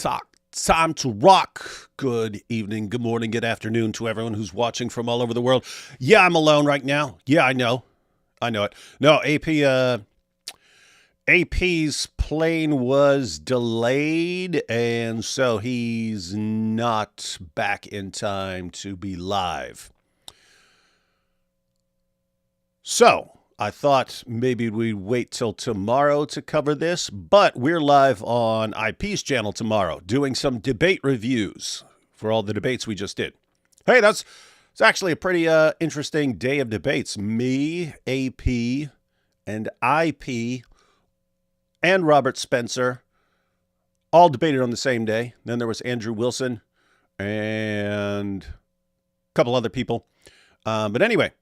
Time to rock. Good evening, good morning, good afternoon to everyone who's watching from all over the world. Yeah, I'm alone right now. Yeah, I know. I know it. No, AP's plane was delayed, and so he's not back in time to be live. So, I thought maybe we'd wait till tomorrow to cover this, but we're live on IP's channel tomorrow doing some debate reviews for all the debates we just did. Hey, it's actually a pretty interesting day of debates. Me, AP, and IP, and Robert Spencer all debated on the same day. Then there was Andrew Wilson and a couple other people. But anyway.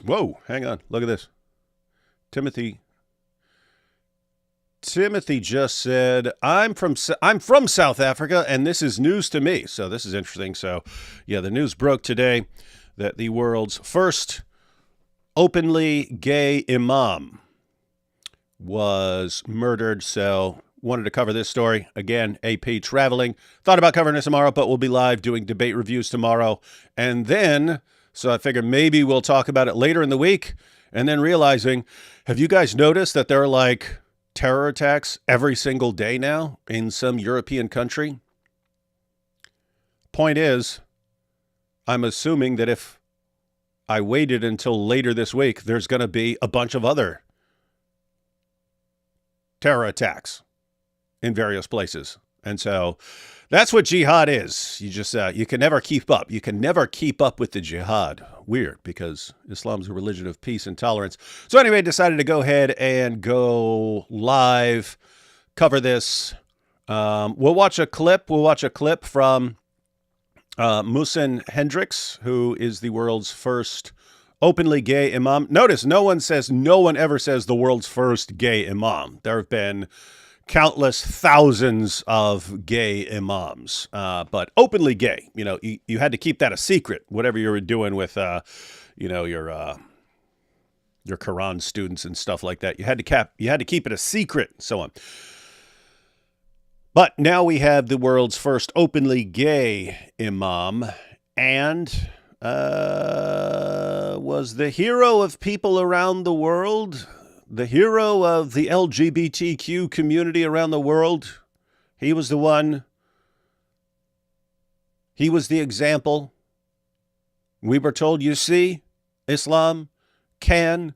Whoa, hang on. Look at this. Timothy just said, I'm from South Africa, and this is news to me. So this is interesting. So, yeah, the news broke today that the world's first openly gay imam was murdered. So wanted to cover this story. Again, AP traveling. Thought about covering this tomorrow, but we'll be live doing debate reviews tomorrow. And then... so I figured maybe we'll talk about it later in the week, and then realizing, have you guys noticed that there are like terror attacks every single day now in some European country? Point is, I'm assuming that if I waited until later this week, there's going to be a bunch of other terror attacks in various places. And so that's what jihad is. You just, you can never keep up. You can never keep up with the jihad. Weird, because Islam's a religion of peace and tolerance. So anyway, I decided to go ahead and go live, cover this. We'll watch a clip. We'll watch a clip from Muhsin Hendricks, who is the world's first openly gay imam. Notice no one ever says the world's first gay imam. There have been countless thousands of gay imams, but openly gay. You know, you had to keep that a secret, whatever you were doing with, your Quran students and stuff like that. You had to keep it a secret, and so on. But now we have the world's first openly gay imam, and was the hero of people around the world. The hero of the LGBTQ community around the world. He was the one. He was the example. We were told, you see, Islam can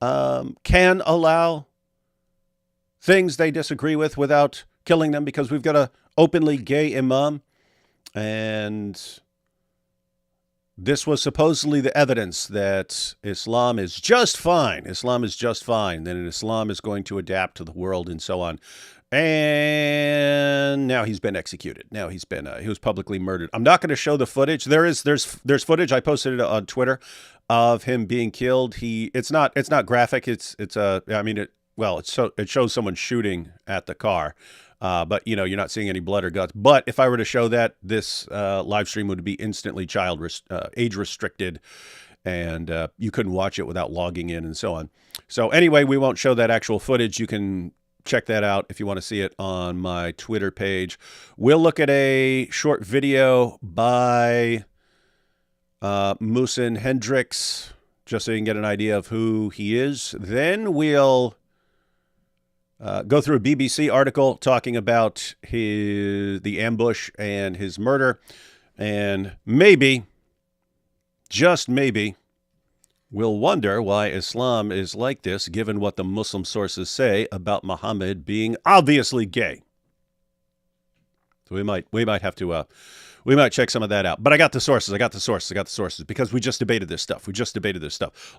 allow things they disagree with without killing them because we've got an openly gay imam. And this was supposedly the evidence that Islam is just fine. Islam is just fine. Then Islam is going to adapt to the world and so on. And now he's been executed. Now he was publicly murdered. I'm not going to show the footage. There's footage. I posted it on Twitter of him being killed. It's not graphic. It shows someone shooting at the car. But, you're not seeing any blood or guts. But if I were to show that, this live stream would be instantly age restricted, and you couldn't watch it without logging in and so on. So anyway, we won't show that actual footage. You can check that out if you want to see it on my Twitter page. We'll look at a short video by Muhsin Hendricks, just so you can get an idea of who he is. Then we'll go through a BBC article talking about the ambush and his murder. And maybe, just maybe, we'll wonder why Islam is like this, given what the Muslim sources say about Muhammad being obviously gay. So we might have to, we might check some of that out. But I got the sources, because we just debated this stuff. A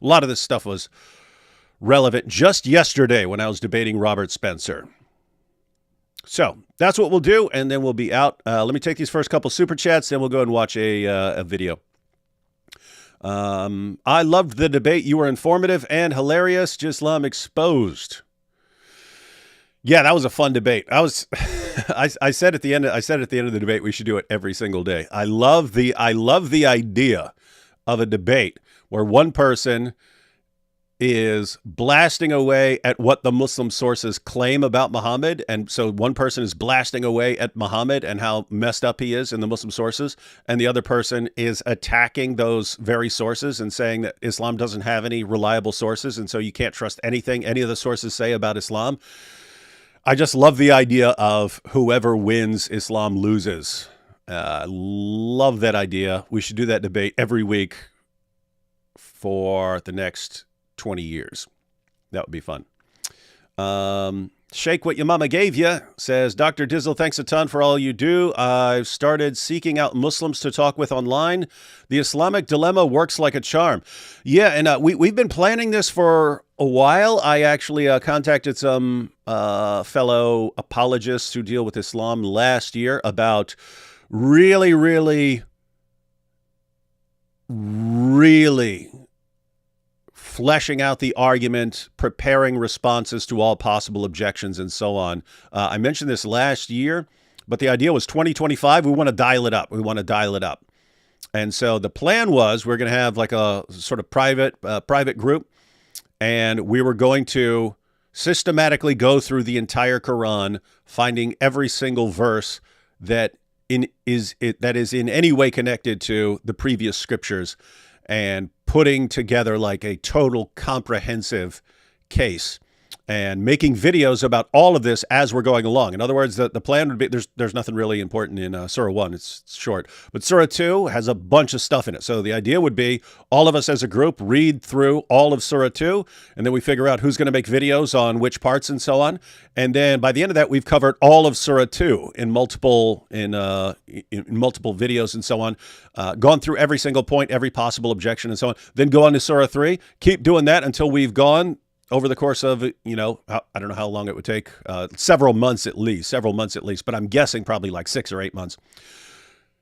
lot of this stuff was relevant just yesterday when I was debating Robert Spencer. So that's what we'll do, and then we'll be out. Let me take these first couple super chats, then we'll go and watch a video. I loved the debate. You were informative and hilarious. Islam exposed. Yeah, that was a fun debate. I said at the end of the debate we should do it every single day. I love the idea of a debate where one person is blasting away at what the Muslim sources claim about Muhammad. And so one person is blasting away at Muhammad and how messed up he is in the Muslim sources. And the other person is attacking those very sources and saying that Islam doesn't have any reliable sources. And so you can't trust anything any of the sources say about Islam. I just love the idea of whoever wins, Islam loses. Love that idea. We should do that debate every week for the next 20 years. That would be fun. Shake What Your Mama Gave You says, Dr. Dizzle, thanks a ton for all you do. I've started seeking out Muslims to talk with online. The Islamic dilemma works like a charm. Yeah, and we've been planning this for a while. I actually contacted some fellow apologists who deal with Islam last year about really fleshing out the argument, preparing responses to all possible objections, and so on. I mentioned this last year, but the idea was 2025. We want to dial it up. And so the plan was we're going to have like a sort of private group, and we were going to systematically go through the entire Quran, finding every single verse that is in any way connected to the previous scriptures, and putting together like a total comprehensive case and making videos about all of this as we're going along. In other words, the plan would be, there's nothing really important in Surah 1. It's short. But Surah 2 has a bunch of stuff in it. So the idea would be all of us as a group read through all of Surah 2, and then we figure out who's going to make videos on which parts and so on. And then by the end of that, we've covered all of Surah 2 in multiple videos and so on, gone through every single point, every possible objection and so on. Then go on to Surah 3, keep doing that until we've gone over the course of, I don't know how long it would take, several months at least, but I'm guessing probably like 6 or 8 months.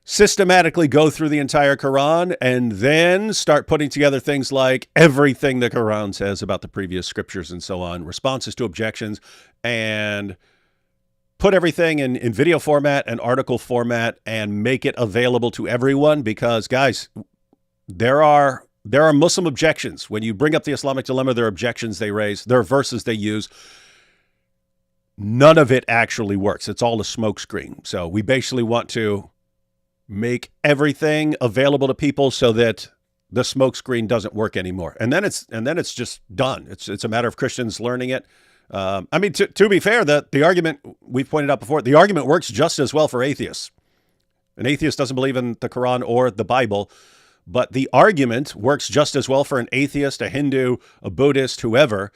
Systematically go through the entire Quran and then start putting together things like everything the Quran says about the previous scriptures and so on, responses to objections, and put everything in video format and article format and make it available to everyone because, guys, there are Muslim objections. When you bring up the Islamic dilemma, there are objections they raise. There are verses they use. None of it actually works. It's all a smokescreen. So we basically want to make everything available to people so that the smokescreen doesn't work anymore. And then it's just done. It's a matter of Christians learning it. To be fair, the argument we've pointed out before, the argument works just as well for atheists. An atheist doesn't believe in the Quran or the Bible, but the argument works just as well for an atheist, a Hindu, a Buddhist, whoever,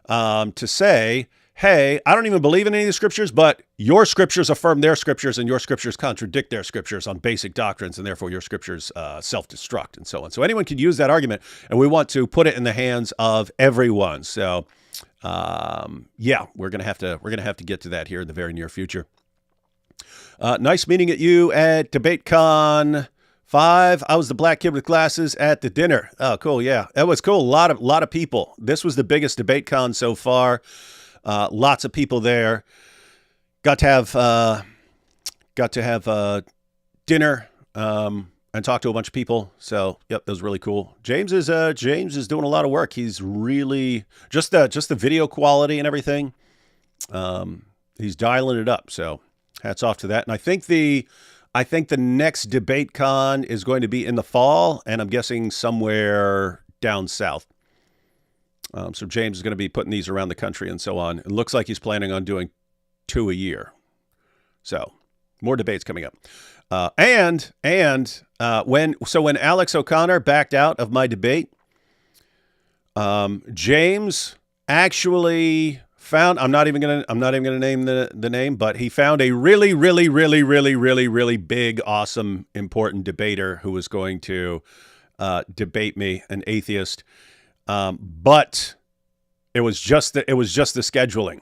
to say, hey, I don't even believe in any of the scriptures, but your scriptures affirm their scriptures and your scriptures contradict their scriptures on basic doctrines, and therefore your scriptures self-destruct and so on. So anyone could use that argument, and we want to put it in the hands of everyone. So we're gonna have to get to that here in the very near future. Nice meeting at you at DebateCon 5. I was the black kid with glasses at the dinner. Oh, cool. Yeah, that was cool. A lot of people. This was the biggest DebateCon so far. Lots of people there. Got to have dinner and talk to a bunch of people. So, yep, that was really cool. James is doing a lot of work. He's really just the video quality and everything. He's dialing it up. So, hats off to that. And I think the next DebateCon is going to be in the fall, and I'm guessing somewhere down south. So James is going to be putting these around the country and so on. It looks like he's planning on doing 2 a year. So more debates coming up. When Alex O'Connor backed out of my debate, James actually found, I'm not even gonna name the name, but he found a really big, awesome, important debater who was going to debate me, an atheist. But it was just the scheduling.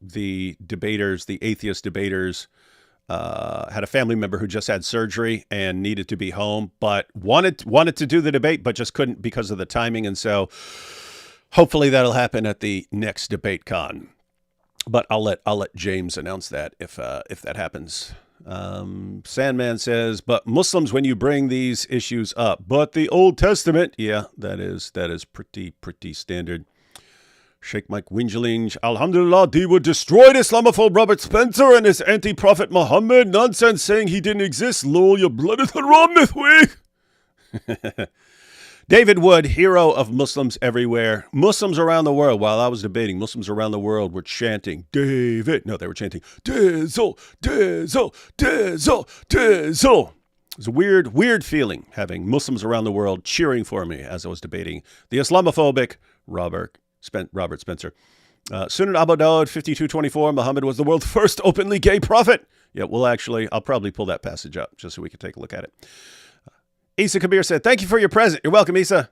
The atheist debaters, had a family member who just had surgery and needed to be home, but wanted to do the debate, but just couldn't because of the timing. And so hopefully that'll happen at the next DebateCon. But I'll let James announce that if that happens Sandman says, but Muslims, when you bring these issues up, but the Old Testament, yeah, that is pretty standard. Sheikh Mike Wingeling, Alhamdulillah, they would destroy Islamophobe Robert Spencer and his anti-prophet Muhammad. Nonsense saying he didn't exist. Lol, your blood is haram this week. David Wood, hero of Muslims everywhere. Muslims around the world, while I was debating, Muslims around the world were chanting, David. No, they were chanting, Dizzle, Dizzle, Dizzle, Dizzle. It was a weird feeling having Muslims around the world cheering for me as I was debating the Islamophobic Robert Spencer. Sunan Abu Dawud 5224, Muhammad was the world's first openly gay prophet. Yeah, I'll probably pull that passage up just so we can take a look at it. Isa Kabir said, thank you for your present. You're welcome, Isa.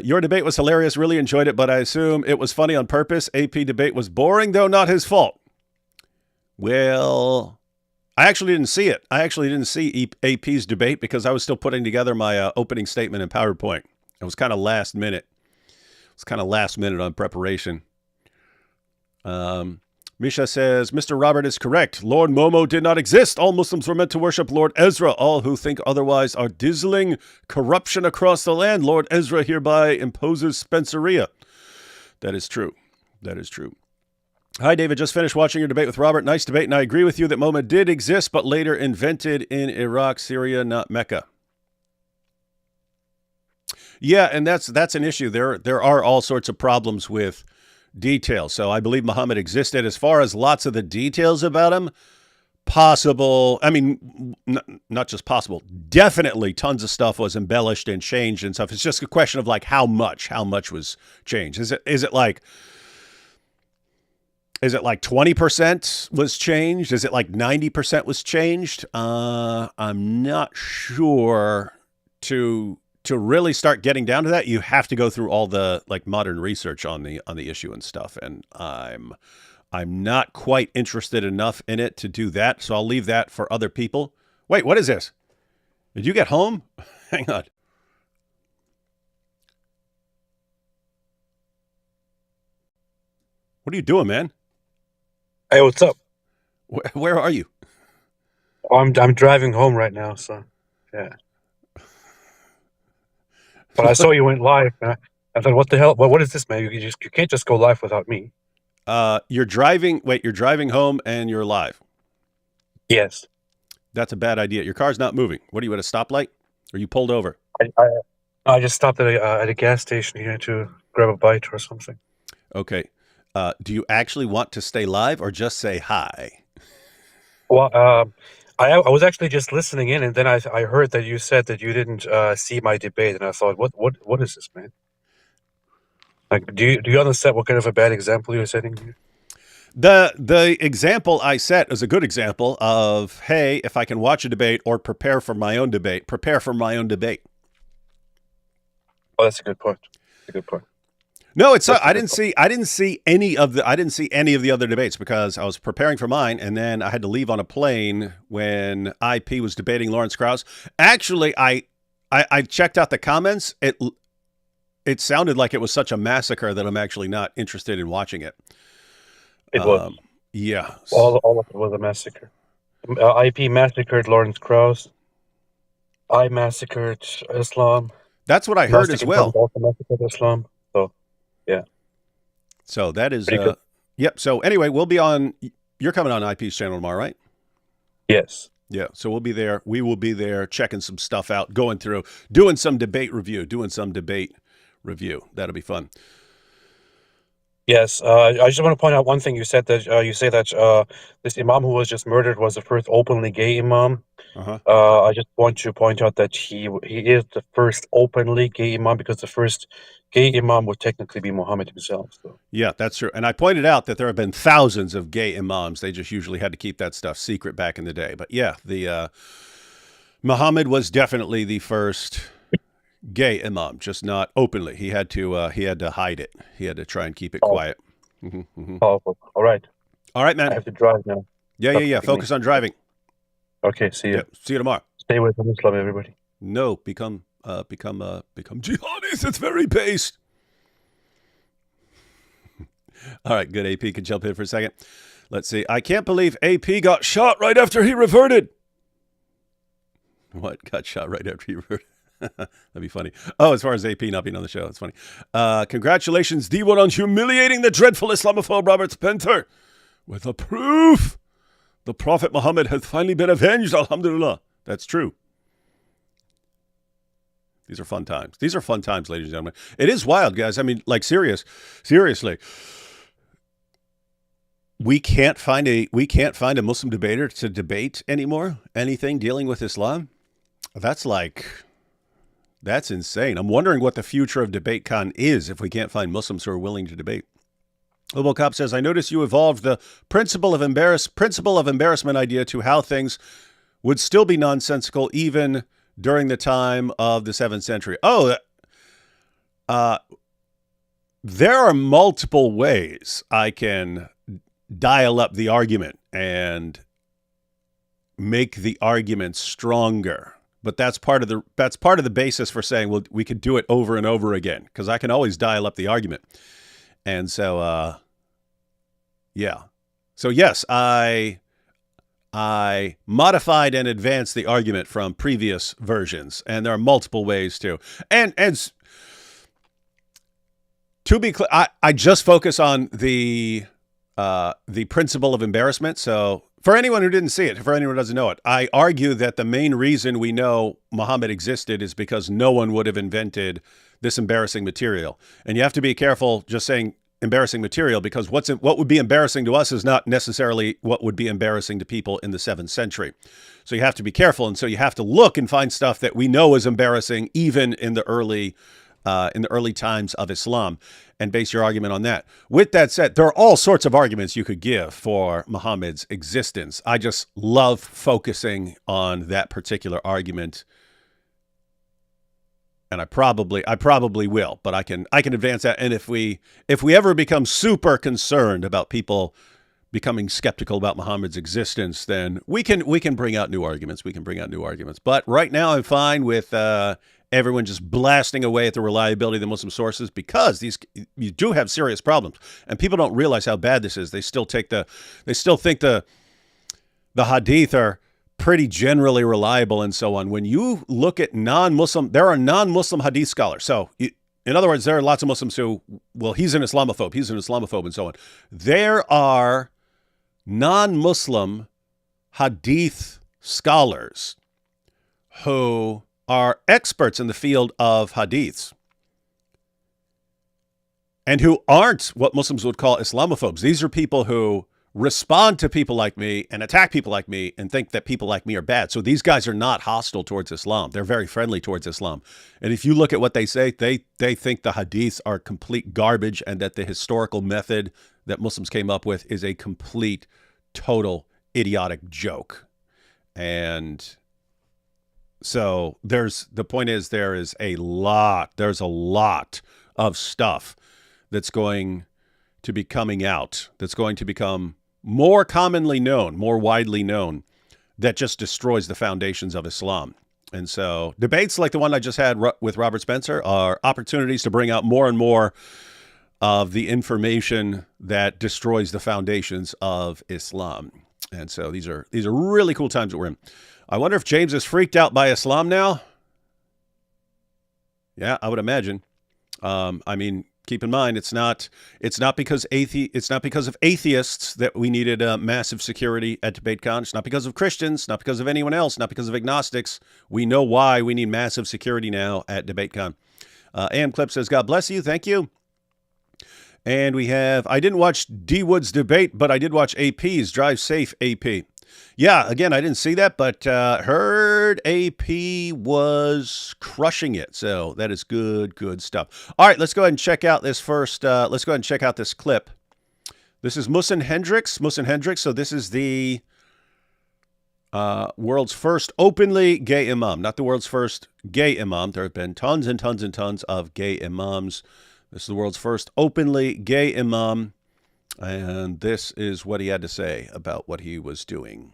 Your debate was hilarious. Really enjoyed it, but I assume it was funny on purpose. AP debate was boring, though not his fault. Well, I actually didn't see it. I actually didn't see AP's debate because I was still putting together my opening statement in PowerPoint. It was kind of last minute. It was kind of last minute on preparation. Misha says, Mr. Robert is correct. Lord Momo did not exist. All Muslims were meant to worship Lord Ezra. All who think otherwise are dizzling corruption across the land. Lord Ezra hereby imposes Spenceria. That is true. That is true. Hi, David. Just finished watching your debate with Robert. Nice debate, and I agree with you that Momo did exist, but later invented in Iraq, Syria, not Mecca. Yeah, and that's an issue. There are all sorts of problems with details. So I believe Muhammad existed. As far as lots of the details about him, possible. I mean, not just possible. Definitely tons of stuff was embellished and changed and stuff. It's just a question of like how much was changed. Is it like 20% was changed? Is it like 90% was changed? I'm not sure. To really start getting down to that, you have to go through all the like modern research on the issue and stuff. And I'm not quite interested enough in it to do that. So I'll leave that for other people. Wait, what is this? Did you get home? Hang on. What are you doing, man? Hey, what's up? Where are you? I'm driving home right now, so yeah. But I saw you went live, and I thought, what the hell? What is this, man? You can't just go live without me. You're driving. Wait, you're driving home and you're live. Yes. That's a bad idea. Your car's not moving. What are you at a stoplight? Or you pulled over? I just stopped at a gas station here to grab a bite or something. Okay. Do you actually want to stay live or just say hi? Well, I was actually just listening in, and then I heard that you said that you didn't see my debate, and I thought, what is this, man? Like, do you understand what kind of a bad example you're setting here? The example I set is a good example of, hey, if I can watch a debate or prepare for my own debate, prepare for my own debate. Oh, that's a good point. That's a good point. No, it's I didn't see any of the other debates because I was preparing for mine, and then I had to leave on a plane when IP was debating Lawrence Krauss. Actually, I checked out the comments. It sounded like it was such a massacre that I'm actually not interested in watching it. It was. Yeah. All of it was a massacre. IP massacred Lawrence Krauss. I massacred Islam. That's what I heard as well. Also massacred Islam. So, yeah. So that is, yep. So anyway, we'll be on, you're coming on IP's channel tomorrow, right? Yes. Yeah. So we'll be there. We will be there checking some stuff out, going through, doing some debate review. That'll be fun. Yes, I just want to point out one thing. You said that you say that this imam who was just murdered was the first openly gay imam. I just want to point out that he is the first openly gay imam because the first gay imam would technically be Muhammad himself. So. Yeah, that's true. And I pointed out that there have been thousands of gay imams. They just usually had to keep that stuff secret back in the day. But yeah, the Muhammad was definitely the first gay imam, just not openly. He had to hide it. He had to try and keep it quiet. Oh, all right, man. I have to drive now. Yeah. Focus on driving. Okay, see you. Yeah, see you tomorrow. Stay with Islam, everybody. No, become jihadis. It's very based. All right, good. AP can jump in for a second. Let's see. I can't believe AP got shot right after he reverted. What? Got shot right after he reverted? That'd be funny. Oh, as far as AP not being on the show, it's funny. Congratulations, D1, on humiliating the dreadful Islamophobe Robert Spencer with a proof. The Prophet Muhammad has finally been avenged, alhamdulillah. That's true. These are fun times. These are fun times, ladies and gentlemen. It is wild, guys. I mean, like, seriously. We can't find a Muslim debater to debate anymore. Anything dealing with Islam. That's insane. I'm wondering what the future of DebateCon is if we can't find Muslims who are willing to debate. Obocop says, I notice you evolved the principle of embarrassment idea to how things would still be nonsensical even during the time of the 7th century. There are multiple ways I can dial up the argument and make the argument stronger. But that's part of the basis for saying, well, we could do it over and over again, because I can always dial up the argument. And so, yeah. So yes, I modified and advanced the argument from previous versions, and there are multiple ways to. And to be clear, I just focus on the principle of embarrassment. So for anyone who didn't see it, for anyone who doesn't know it, I argue that the main reason we know Muhammad existed is because no one would have invented this embarrassing material. And you have to be careful just saying embarrassing material, because what would be embarrassing to us is not necessarily what would be embarrassing to people in the 7th century. So you have to be careful. And so you have to look and find stuff that we know is embarrassing even in the early times of Islam, and base your argument on that. With that said, there are all sorts of arguments you could give for Muhammad's existence. I just love focusing on that particular argument, and I probably will, but I can advance that. And if we ever become super concerned about people becoming skeptical about Muhammad's existence, then we can bring out new arguments. But right now, I'm fine with everyone just blasting away at the reliability of the Muslim sources, because you do have serious problems, and people don't realize how bad this is. They still think the hadith are pretty generally reliable and so on. When you look at non-Muslim, there are non-Muslim hadith scholars. So in other words, there are lots of Muslims who, well, he's an Islamophobe and so on. There are non-Muslim hadith scholars who are experts in the field of hadiths and who aren't what Muslims would call Islamophobes. These are people who respond to people like me and attack people like me and think that people like me are bad. So these guys are not hostile towards Islam. They're very friendly towards Islam. And if you look at what they say, they think the hadiths are complete garbage, and that the historical method that Muslims came up with is a complete, total, idiotic joke. And so there's a lot of stuff that's going to be coming out, that's going to become more commonly known, more widely known, that just destroys the foundations of Islam. And so debates like the one I just had with Robert Spencer are opportunities to bring out more and more of the information that destroys the foundations of Islam. And so these are really cool times that we're in. I wonder if James is freaked out by Islam now. Yeah, I would imagine. I mean, keep in mind, it's not because of atheists that we needed massive security at DebateCon. It's not because of Christians, not because of anyone else, not because of agnostics. We know why we need massive security now at DebateCon. AM Clip says, God bless you. Thank you. And we have, I didn't watch D. Wood's debate, but I did watch AP's. Drive safe, AP. Yeah, again, I didn't see that, but heard AP was crushing it. So that is good stuff. All right, let's go ahead and check out this first. Let's go ahead and check out this clip. This is Muhsin Hendricks. So this is the world's first openly gay imam, not the world's first gay imam. There have been tons and tons and tons of gay imams. This is the world's first openly gay imam. And this is what he had to say about what he was doing.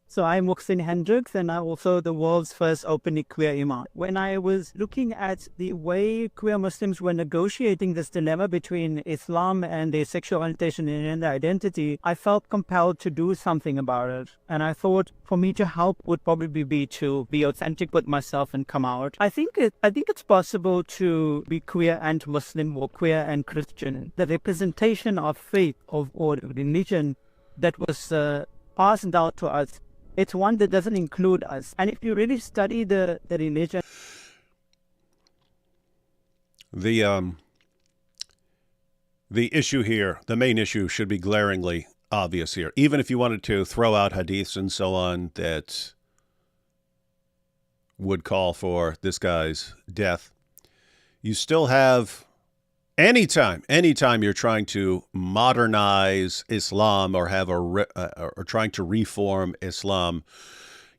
So I'm Muhsin Hendricks, and I'm also the world's first openly queer Imam. When I was looking at the way queer Muslims were negotiating this dilemma between Islam and their sexual orientation and gender identity, I felt compelled to do something about it. And I thought for me to help would probably be to be authentic with myself and come out. I think it's possible to be queer and Muslim or queer and Christian. The representation of faith or religion that was passed down to us, it's one that doesn't include us. And if you really study the religion, the issue here, the main issue, should be glaringly obvious here. Even if you wanted to throw out hadiths and so on that would call for this guy's death, you still have anytime you're trying to modernize Islam or have or trying to reform Islam,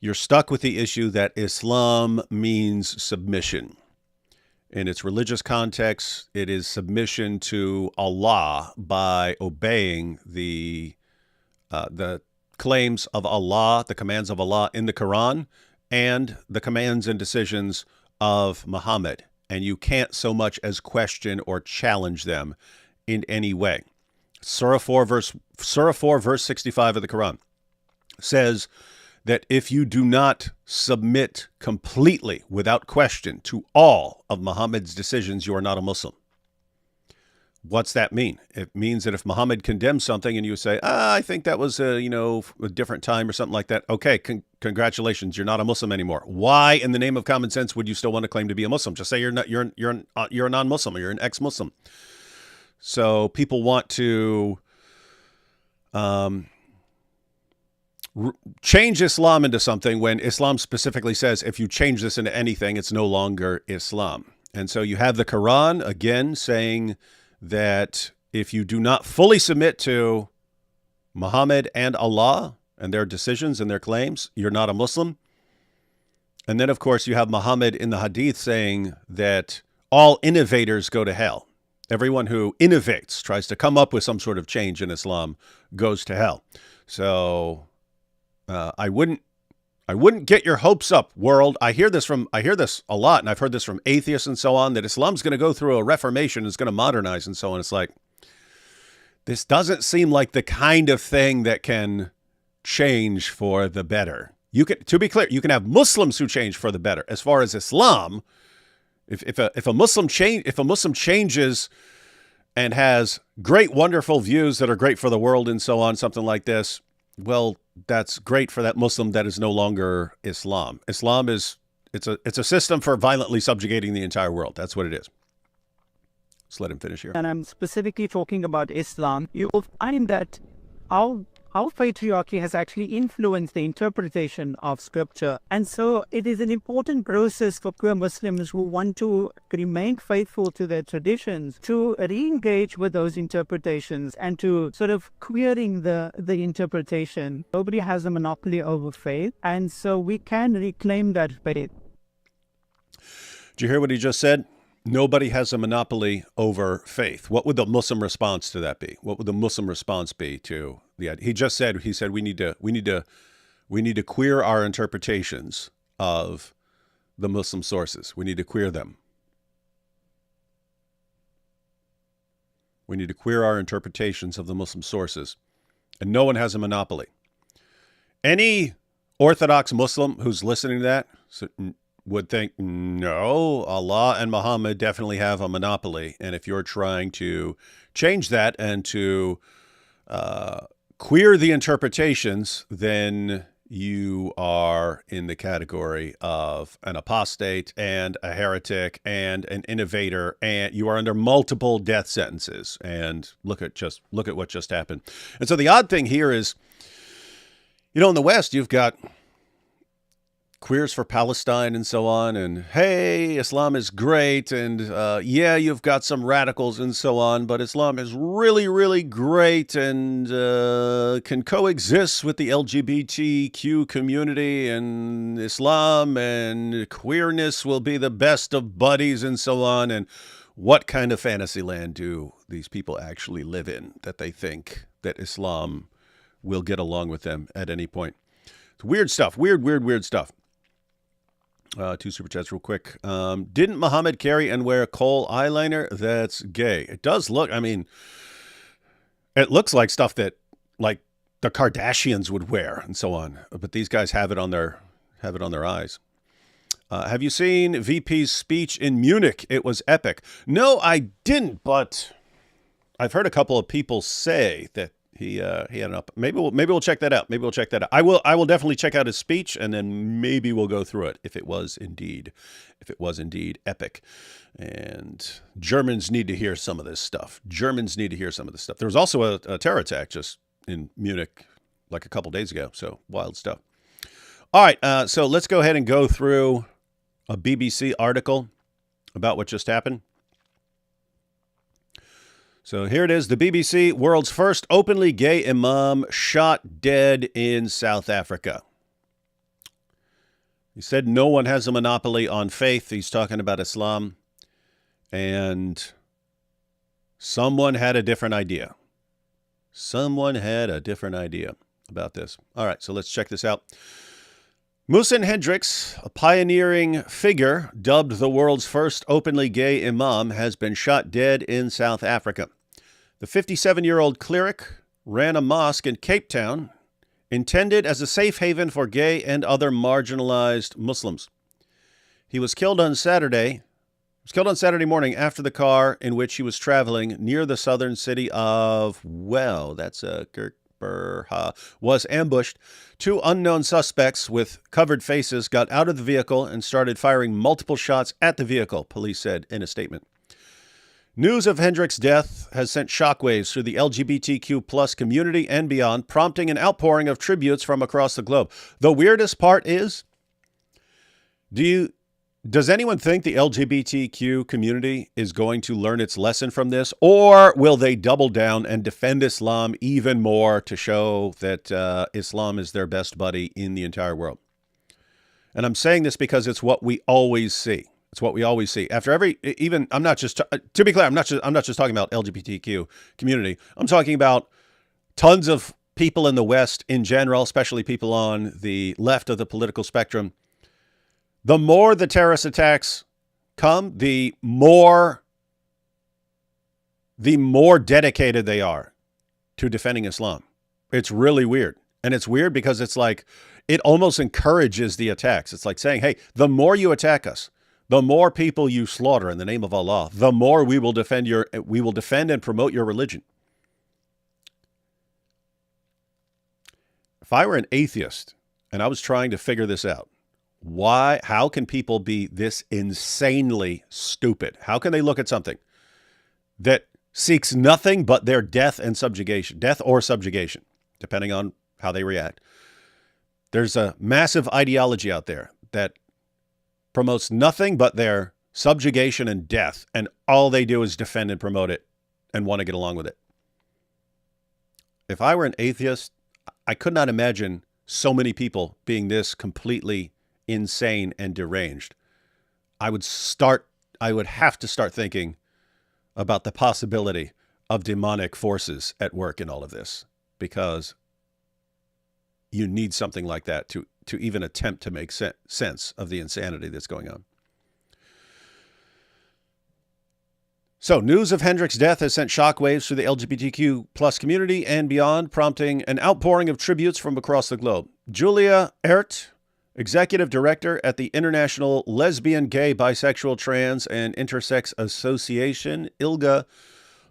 you're stuck with the issue that Islam means submission. In its religious context, it is submission to Allah by obeying the claims of Allah, the commands of Allah in the Quran, and the commands and decisions of Muhammad. And you can't so much as question or challenge them in any way. Surah 4, verse 65 of the Quran says that if you do not submit completely, without question, to all of Muhammad's decisions, you are not a Muslim. What's that mean? It means that if Muhammad condemns something and you say, I think that was a different time or something like that. Okay, congratulations, you're not a Muslim anymore. Why, in the name of common sense, would you still want to claim to be a Muslim? Just say you're a non-Muslim or you're an ex-Muslim. So people want to change Islam into something when Islam specifically says if you change this into anything, it's no longer Islam. And so you have the Quran again saying that if you do not fully submit to Muhammad and Allah and their decisions and their claims, you're not a Muslim. And then, of course, you have Muhammad in the Hadith saying that all innovators go to hell. Everyone who innovates, tries to come up with some sort of change in Islam, goes to hell. So I wouldn't get your hopes up, world. I hear this a lot, and I've heard this from atheists and so on, that Islam's going to go through a reformation, it's going to modernize and so on. It's like, this doesn't seem like the kind of thing that can change for the better. To be clear, you can have Muslims who change for the better. As far as Islam, if a Muslim changes and has great, wonderful views that are great for the world and so on, something like this, well, that's great for that Muslim. That is no longer Islam. Islam is it's a system for violently subjugating the entire world. That's what it is. Let's let him finish here. And I'm specifically talking about Islam, you will find that our patriarchy has actually influenced the interpretation of scripture. And so it is an important process for queer Muslims who want to remain faithful to their traditions to re-engage with those interpretations and to sort of queering the interpretation. Nobody has a monopoly over faith, and so we can reclaim that faith. Did you hear what he just said? Nobody has a monopoly over faith. What would the Muslim response to that be? What would the Muslim response be to the idea? He said we need to queer our interpretations of the Muslim sources. We need to queer them. We need to queer our interpretations of the Muslim sources. And no one has a monopoly. Any Orthodox Muslim who's listening to that would think, no, Allah and Muhammad definitely have a monopoly. And if you're trying to change that and to queer the interpretations, then you are in the category of an apostate and a heretic and an innovator, and you are under multiple death sentences. And look at what just happened. And so the odd thing here is, in the West, you've got queers for Palestine and so on, and hey, Islam is great, and you've got some radicals and so on, but Islam is really, really great and can coexist with the LGBTQ community, and Islam and queerness will be the best of buddies and so on. And what kind of fantasy land do these people actually live in that they think that Islam will get along with them at any point? It's weird stuff. Weird stuff. 2 super chats real quick. Didn't Muhammad carry and wear kohl eyeliner? That's gay. It does look, I mean, it looks like stuff that like the Kardashians would wear and so on. But these guys have it on their eyes. Have you seen VP's speech in Munich? It was epic. No, I didn't, but I've heard a couple of people say that he had an up. Maybe we'll check that out. I will definitely check out his speech, and then maybe we'll go through it if it was indeed epic. And Germans need to hear some of this stuff. There was also a terror attack just in Munich like a couple days ago. So wild stuff. All right, so let's go ahead and go through a BBC article about what just happened. So here it is. The BBC, world's first openly gay imam shot dead in South Africa. He said no one has a monopoly on faith. He's talking about Islam. And someone had a different idea. About this. All right, so let's check this out. Muhsin Hendricks, a pioneering figure dubbed the world's first openly gay imam, has been shot dead in South Africa. The 57-year-old cleric ran a mosque in Cape Town, intended as a safe haven for gay and other marginalized Muslims. He was killed on Saturday morning after the car in which he was traveling near the southern city of, was ambushed. 2 unknown suspects with covered faces got out of the vehicle and started firing multiple shots at the vehicle, police said in a statement. News of Hendricks' death has sent shockwaves through the LGBTQ plus community and beyond, prompting an outpouring of tributes from across the globe. The weirdest part is, does anyone think the LGBTQ community is going to learn its lesson from this, or will they double down and defend Islam even more to show that Islam is their best buddy in the entire world? And I'm saying this because it's what we always see. After every, even, I'm not just, to be clear, I'm not just talking about LGBTQ community. I'm talking about tons of people in the West in general, especially people on the left of the political spectrum. The more the terrorist attacks come, the more dedicated they are to defending Islam. It's really weird. And it's weird because it's like, it almost encourages the attacks. It's like saying, hey, the more you attack us, the more people you slaughter in the name of Allah, the more we will defend and promote your religion. If I were an atheist and I was trying to figure this out, how can people be this insanely stupid? How can they look at something that seeks nothing but their death or subjugation, depending on how they react? There's a massive ideology out there that promotes nothing but their subjugation and death, and all they do is defend and promote it and want to get along with it. If I were an atheist, I could not imagine so many people being this completely insane and deranged. I would have to start thinking about the possibility of demonic forces at work in all of this, because you need something like that to even attempt to make sense of the insanity that's going on. So, news of Hendricks' death has sent shockwaves through the LGBTQ plus community and beyond, prompting an outpouring of tributes from across the globe. Julia Ehrt, executive director at the International Lesbian, Gay, Bisexual, Trans, and Intersex Association, ILGA,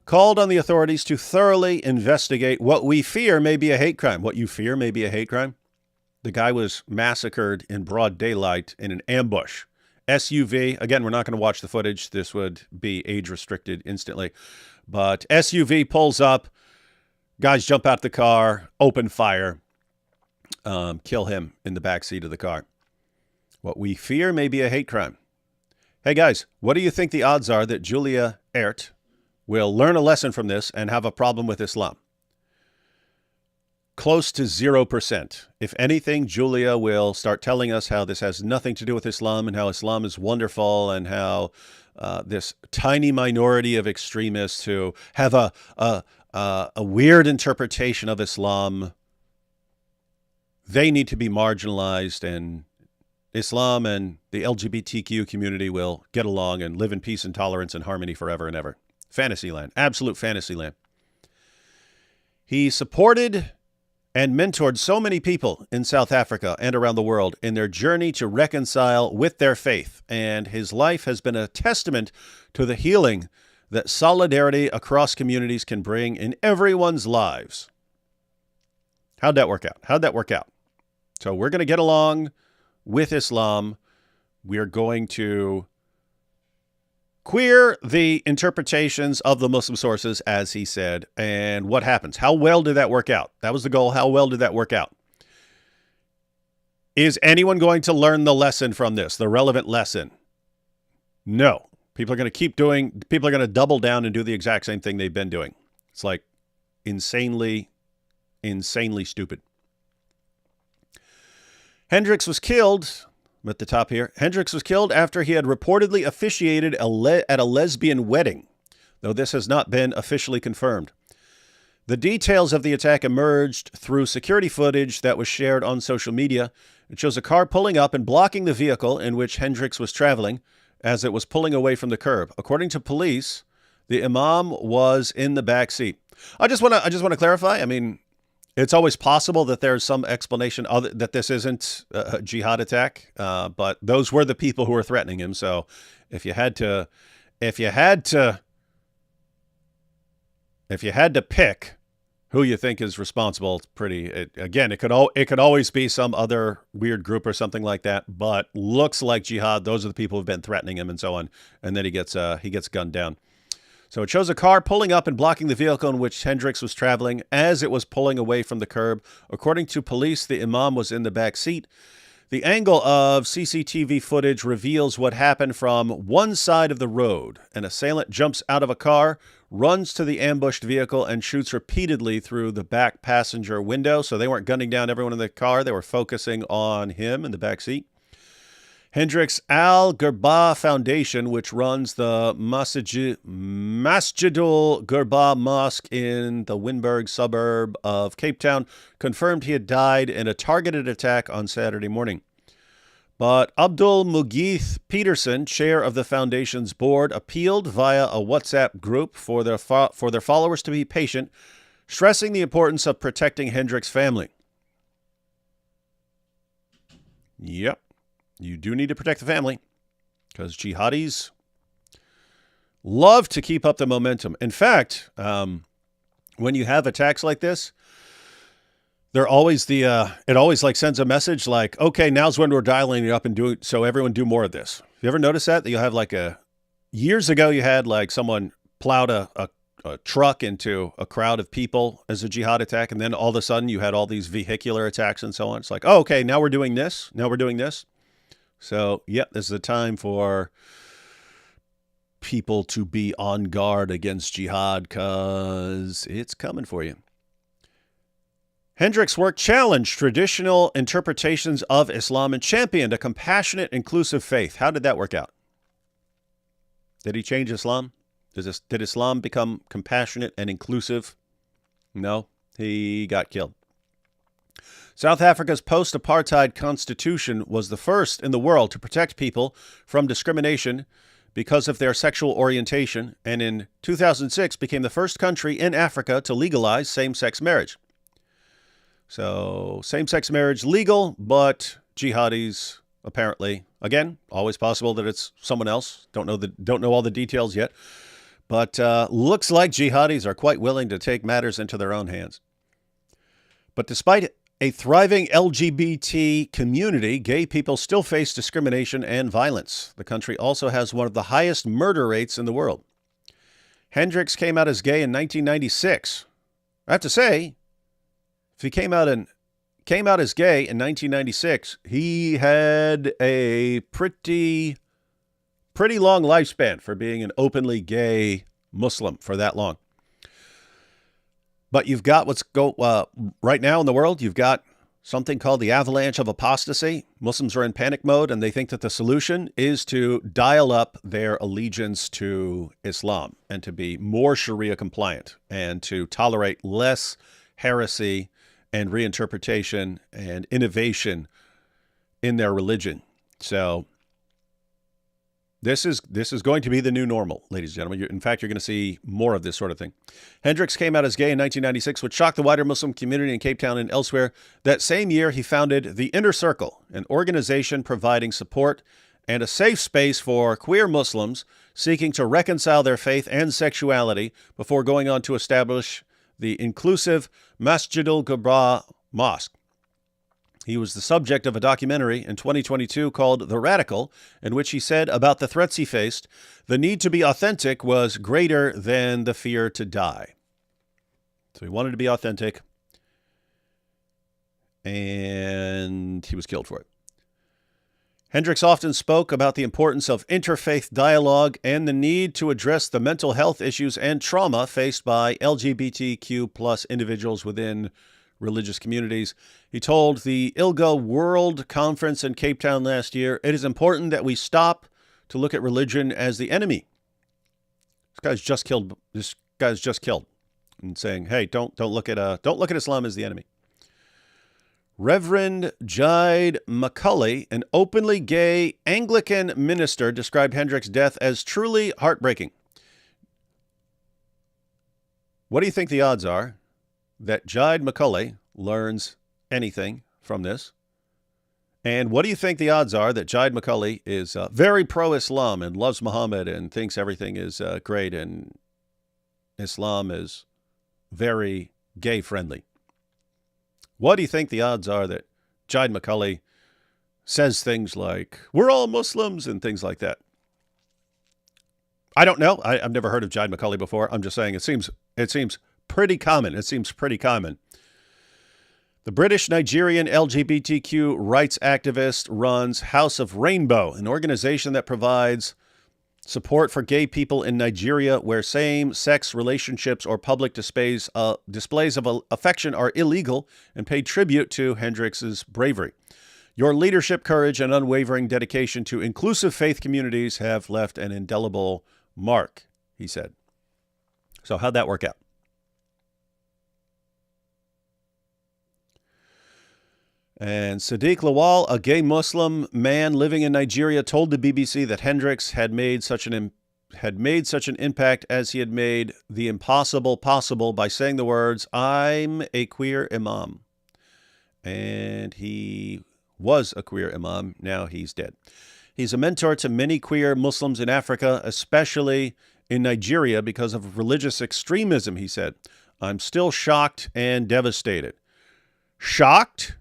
called on the authorities to thoroughly investigate what we fear may be a hate crime. What you fear may be a hate crime? The guy was massacred in broad daylight in an ambush. SUV, again, we're not going to watch the footage. This would be age restricted instantly. But SUV pulls up, guys jump out the car, open fire, kill him in the back seat of the car. What we fear may be a hate crime. Hey guys, what do you think the odds are that Julia Ehrt will learn a lesson from this and have a problem with Islam? Close to 0%. If anything, Julia will start telling us how this has nothing to do with Islam and how Islam is wonderful and how this tiny minority of extremists who have a weird interpretation of Islam they need to be marginalized, and Islam and the LGBTQ community will get along and live in peace and tolerance and harmony forever and ever. Fantasyland, absolute Fantasyland. He supported and mentored so many people in South Africa and around the world in their journey to reconcile with their faith, and his life has been a testament to the healing that solidarity across communities can bring in everyone's lives. How'd that work out? So we're going to get along with Islam. We're going to queer the interpretations of the Muslim sources, as he said. And what happens? How well did that work out? That was the goal. How well did that work out? Is anyone going to learn the lesson from this, the relevant lesson? No. People are going to double down and do the exact same thing they've been doing. It's like insanely stupid. Hendricks was killed. I'm at the top here. Hendricks was killed after he had reportedly officiated at a lesbian wedding, though this has not been officially confirmed. The details of the attack emerged through security footage that was shared on social media. It shows a car pulling up and blocking the vehicle in which Hendricks was traveling as it was pulling away from the curb. According to police, the Imam was in the back seat. I just want to clarify. I mean, it's always possible that there's some explanation that this isn't a jihad attack, but those were the people who were threatening him. So if you had to pick who you think is responsible, it's it could always be some other weird group or something like that, but looks like jihad. Those are the people who've been threatening him and so on. And then he gets gunned down. So it shows a car pulling up and blocking the vehicle in which Hendricks was traveling as it was pulling away from the curb. According to police, the Imam was in the back seat. The angle of CCTV footage reveals what happened from one side of the road. An assailant jumps out of a car, runs to the ambushed vehicle, and shoots repeatedly through the back passenger window. So they weren't gunning down everyone in the car. They were focusing on him in the back seat. Hendricks Al Gurba Foundation, which runs the Masjidul Gurba Mosque in the Wynberg suburb of Cape Town, confirmed he had died in a targeted attack on Saturday morning. But Abdul Mughith Peterson, chair of the foundation's board, appealed via a WhatsApp group for their followers to be patient, stressing the importance of protecting Hendricks' family. Yep. You do need to protect the family because jihadis love to keep up the momentum. In fact, when you have attacks like this, they're always it always like sends a message like, okay, now's when we're dialing it up and doing so everyone do more of this. You ever notice that you'll have like years ago you had like someone plowed a truck into a crowd of people as a jihad attack, and then all of a sudden you had all these vehicular attacks and so on. It's like, oh, okay, now we're doing this. So, yeah, this is a time for people to be on guard against jihad because it's coming for you. Hendricks' work challenged traditional interpretations of Islam and championed a compassionate, inclusive faith. How did that work out? Did he change Islam? Did Islam become compassionate and inclusive? No, he got killed. South Africa's post-apartheid constitution was the first in the world to protect people from discrimination because of their sexual orientation, and in 2006 became the first country in Africa to legalize same-sex marriage. So same-sex marriage legal, but jihadis apparently, again, always possible that it's someone else. Don't know all the details yet, but looks like jihadis are quite willing to take matters into their own hands. But despite a thriving LGBT community, gay people still face discrimination and violence. The country also has one of the highest murder rates in the world. Hendricks came out as gay in 1996. I have to say, if he came out as gay in 1996, he had a pretty long lifespan for being an openly gay Muslim for that long. But you've got right now in the world, you've got something called the avalanche of apostasy. Muslims are in panic mode, and they think that the solution is to dial up their allegiance to Islam and to be more Sharia compliant and to tolerate less heresy and reinterpretation and innovation in their religion. So this is going to be the new normal, ladies and gentlemen. In fact, you're going to see more of this sort of thing. Hendricks came out as gay in 1996, which shocked the wider Muslim community in Cape Town and elsewhere. That same year, he founded the Inner Circle, an organization providing support and a safe space for queer Muslims seeking to reconcile their faith and sexuality, before going on to establish the inclusive Masjidul Gabra Mosque. He was the subject of a documentary in 2022 called The Radical, in which he said about the threats he faced, the need to be authentic was greater than the fear to die. So he wanted to be authentic, and he was killed for it. Hendricks often spoke about the importance of interfaith dialogue and the need to address the mental health issues and trauma faced by LGBTQ plus individuals within religious communities. He told the ILGA World Conference in Cape Town last year, "It is important that we stop to look at religion as the enemy." This guy's just killed, and saying, "Hey, don't look at Islam as the enemy." Reverend Jide McCulley, an openly gay Anglican minister, described Hendricks' death as truly heartbreaking. What do you think the odds are that Jide McCulley learns anything from this? And what do you think the odds are that Jide McCulley is very pro-Islam and loves Muhammad and thinks everything is great and Islam is very gay-friendly? What do you think the odds are that Jide McCulley says things like, "We're all Muslims," and things like that? I don't know. I've never heard of Jide McCulley before. I'm just saying it seems pretty common. It seems pretty common. The British Nigerian LGBTQ rights activist runs House of Rainbow, an organization that provides support for gay people in Nigeria where same-sex relationships or public displays of affection are illegal, and paid tribute to Hendricks' bravery. "Your leadership, courage, and unwavering dedication to inclusive faith communities have left an indelible mark," he said. So how'd that work out? And Sadiq Lawal, a gay Muslim man living in Nigeria, told the BBC that Hendricks had made such an impact as he had made the impossible possible by saying the words, "I'm a queer Imam." And he was a queer Imam. Now he's dead. He's a mentor to many queer Muslims in Africa, especially in Nigeria, because of religious extremism, he said. "I'm still shocked and devastated." Shocked?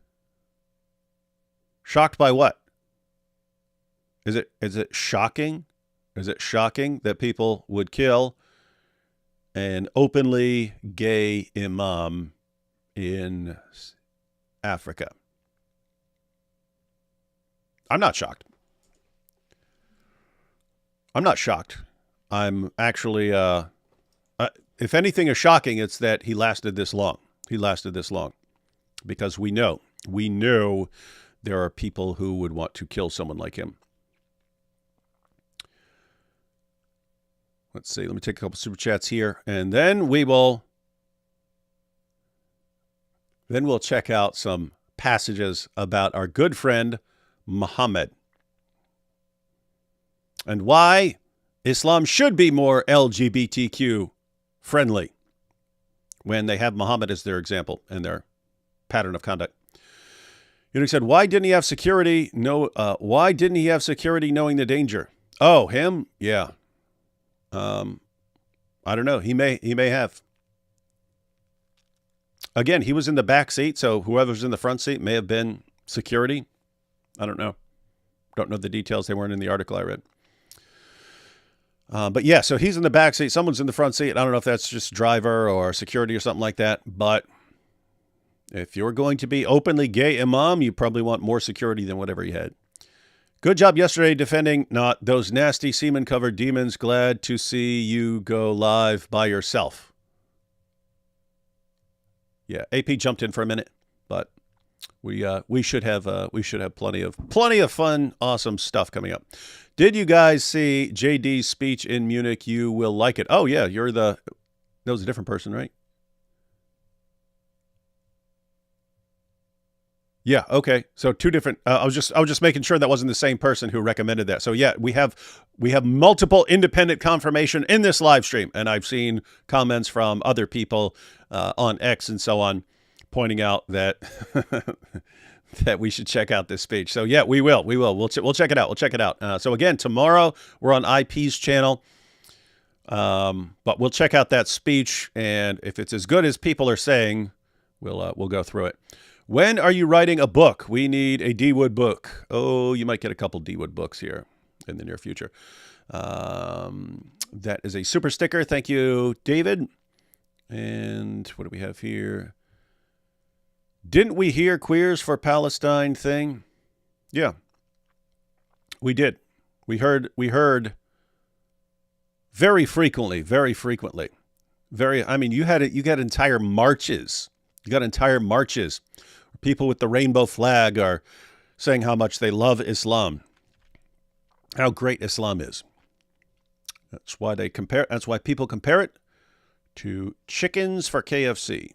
Shocked by what? Is it shocking? Is it shocking that people would kill an openly gay imam in Africa? I'm not shocked. I'm not shocked. I'm actually, if anything is shocking, it's that he lasted this long. He lasted this long because we know there are people who would want to kill someone like him. Let's see. Let me take a couple super chats here, and then we'll check out some passages about our good friend Muhammad and why Islam should be more LGBTQ friendly when they have Muhammad as their example and their pattern of conduct. He said, "Why didn't he have security? Why didn't he have security knowing the danger?" Oh, him? Yeah. I don't know. He may have. Again, he was in the back seat, so whoever's in the front seat may have been security. I don't know. Don't know the details. They weren't in the article I read. But yeah, so he's in the back seat. Someone's in the front seat. I don't know if that's just driver or security or something like that, but if you're going to be openly gay imam, you probably want more security than whatever he had. "Good job yesterday defending not those nasty semen-covered demons. Glad to see you go live by yourself." Yeah, AP jumped in for a minute, but we should have plenty of fun, awesome stuff coming up. Did you guys see JD's speech in Munich? You will like it. Oh yeah, that was a different person, right? Yeah. Okay. So two different. I was just making sure that wasn't the same person who recommended that. So yeah, we have multiple independent confirmation in this live stream, and I've seen comments from other people on X and so on, pointing out that that we should check out this speech. So yeah, we will. We'll check it out. We'll check it out. So again, tomorrow we're on IP's channel. But we'll check out that speech, and if it's as good as people are saying, we'll go through it. When are you writing a book? We need a D-Wood book. Oh, you might get a couple D-Wood books here in the near future. That is a super sticker. Thank you, David. And what do we have here? Didn't we hear Queers for Palestine thing? Yeah, we did. We heard very frequently. I mean, you got entire marches. You got entire marches. People with the rainbow flag are saying how much they love Islam, how great Islam is. That's why people compare it to chickens for KFC.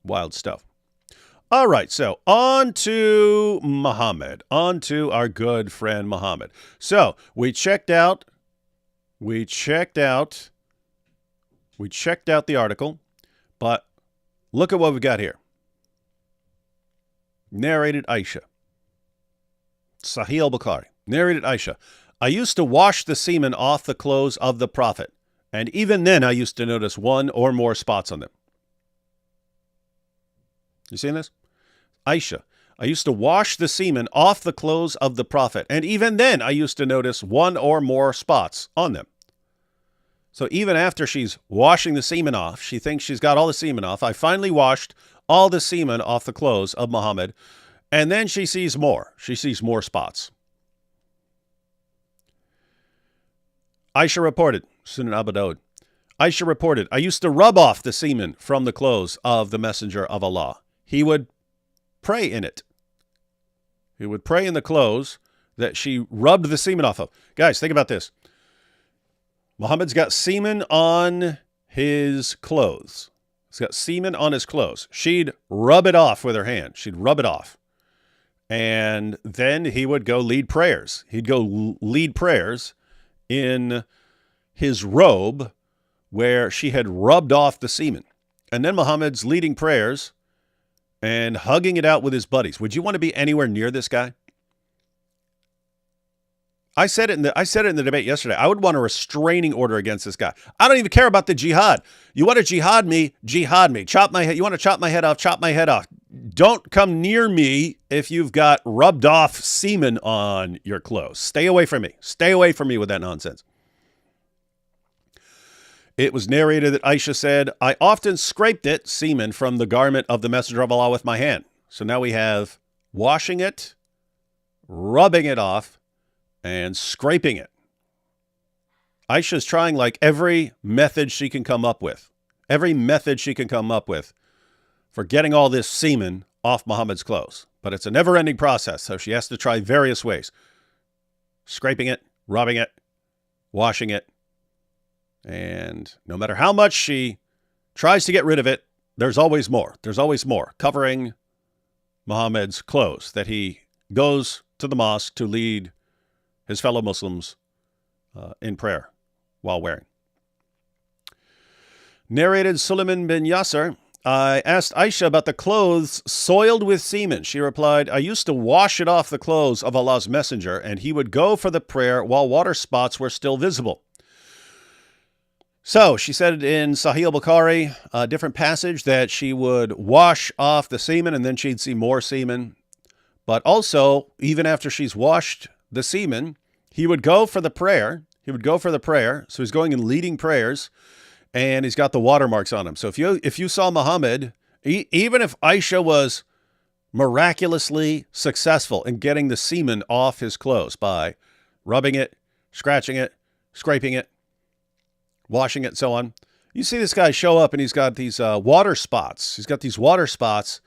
Wild stuff. All right, so on to Muhammad, on to our good friend Muhammad. So we checked out the article, but look at what we got here. Narrated Aisha. Sahih al-Bukhari. Narrated Aisha. I used to wash the semen off the clothes of the Prophet, and even then I used to notice one or more spots on them. You seeing this? Aisha. I used to wash the semen off the clothes of the Prophet, and even then I used to notice one or more spots on them. So even after she's washing the semen off, she thinks she's got all the semen off. I finally washed all the semen off the clothes of Muhammad, and then she sees more. She sees more spots. Aisha reported, Sunan Abu Dawud. Aisha reported, I used to rub off the semen from the clothes of the Messenger of Allah. He would pray in it. He would pray in the clothes that she rubbed the semen off of. Guys, think about this. Muhammad's got semen on his clothes. He's got semen on his clothes. She'd rub it off with her hand. She'd rub it off. And then he would go lead prayers. He'd go lead prayers in his robe where she had rubbed off the semen. And then Muhammad's leading prayers and hugging it out with his buddies. Would you want to be anywhere near this guy? I said it in the debate yesterday. I would want a restraining order against this guy. I don't even care about the jihad. You want to jihad me? Jihad me. Chop my head. You want to chop my head off? Chop my head off. Don't come near me if you've got rubbed off semen on your clothes. Stay away from me. Stay away from me with that nonsense. It was narrated that Aisha said, I often scraped it, semen, from the garment of the Messenger of Allah with my hand. So now we have washing it, rubbing it off, and scraping it. Aisha's trying like every method she can come up with. Every method she can come up with for getting all this semen off Muhammad's clothes. But it's a never-ending process, so she has to try various ways. Scraping it, rubbing it, washing it. And no matter how much she tries to get rid of it, there's always more. There's always more. Covering Muhammad's clothes that he goes to the mosque to lead his fellow Muslims in prayer while wearing. Narrated Suleiman bin Yasser, I asked Aisha about the clothes soiled with semen. She replied, I used to wash it off the clothes of Allah's messenger, and he would go for the prayer while water spots were still visible. So she said in Sahih al-Bukhari, a different passage, that she would wash off the semen and then she'd see more semen. But also, even after she's washed the semen, he would go for the prayer. So he's going and leading prayers, and he's got the watermarks on him. So if you saw Muhammad, even if Aisha was miraculously successful in getting the semen off his clothes by rubbing it, scratching it, scraping it, washing it, and so on, you see this guy show up and he's got these water spots. He's got these water spots.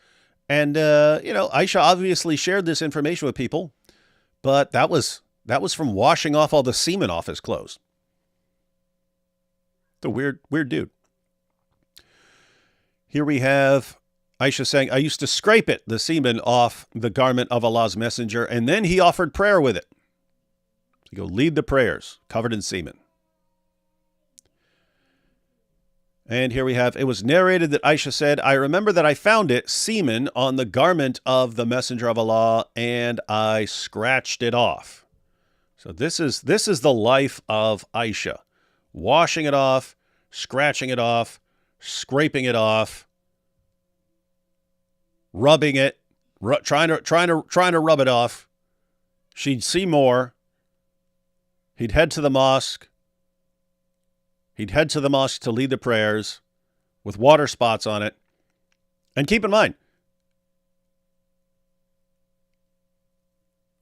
And, Aisha obviously shared this information with people, but that was from washing off all the semen off his clothes. It's a weird dude. Here we have Aisha saying, I used to scrape it, the semen, off the garment of Allah's messenger, and then he offered prayer with it. So you go lead the prayers, covered in semen. And here we have, it was narrated that Aisha said, I remember that I found it, semen, on the garment of the messenger of Allah, and I scratched it off. So this is the life of Aisha. Washing it off, scratching it off, scraping it off, rubbing it, trying to rub it off. She'd see more. He'd head to the mosque. He'd head to the mosque to lead the prayers with water spots on it. And keep in mind,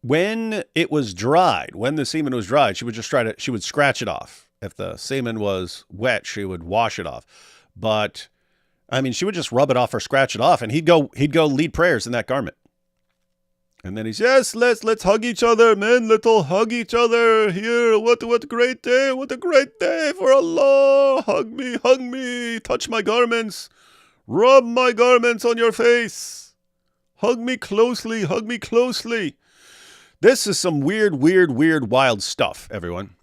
when it was dried, when the semen was dried, she would scratch it off. If the semen was wet, she would wash it off. But I mean, she would just rub it off or scratch it off, and he'd go lead prayers in that garment. And then he's, yes, let's hug each other, men. Let's all hug each other here. What a great day. What a great day for Allah. Hug me, touch my garments. Rub my garments on your face. Hug me closely. This is some weird, wild stuff, everyone.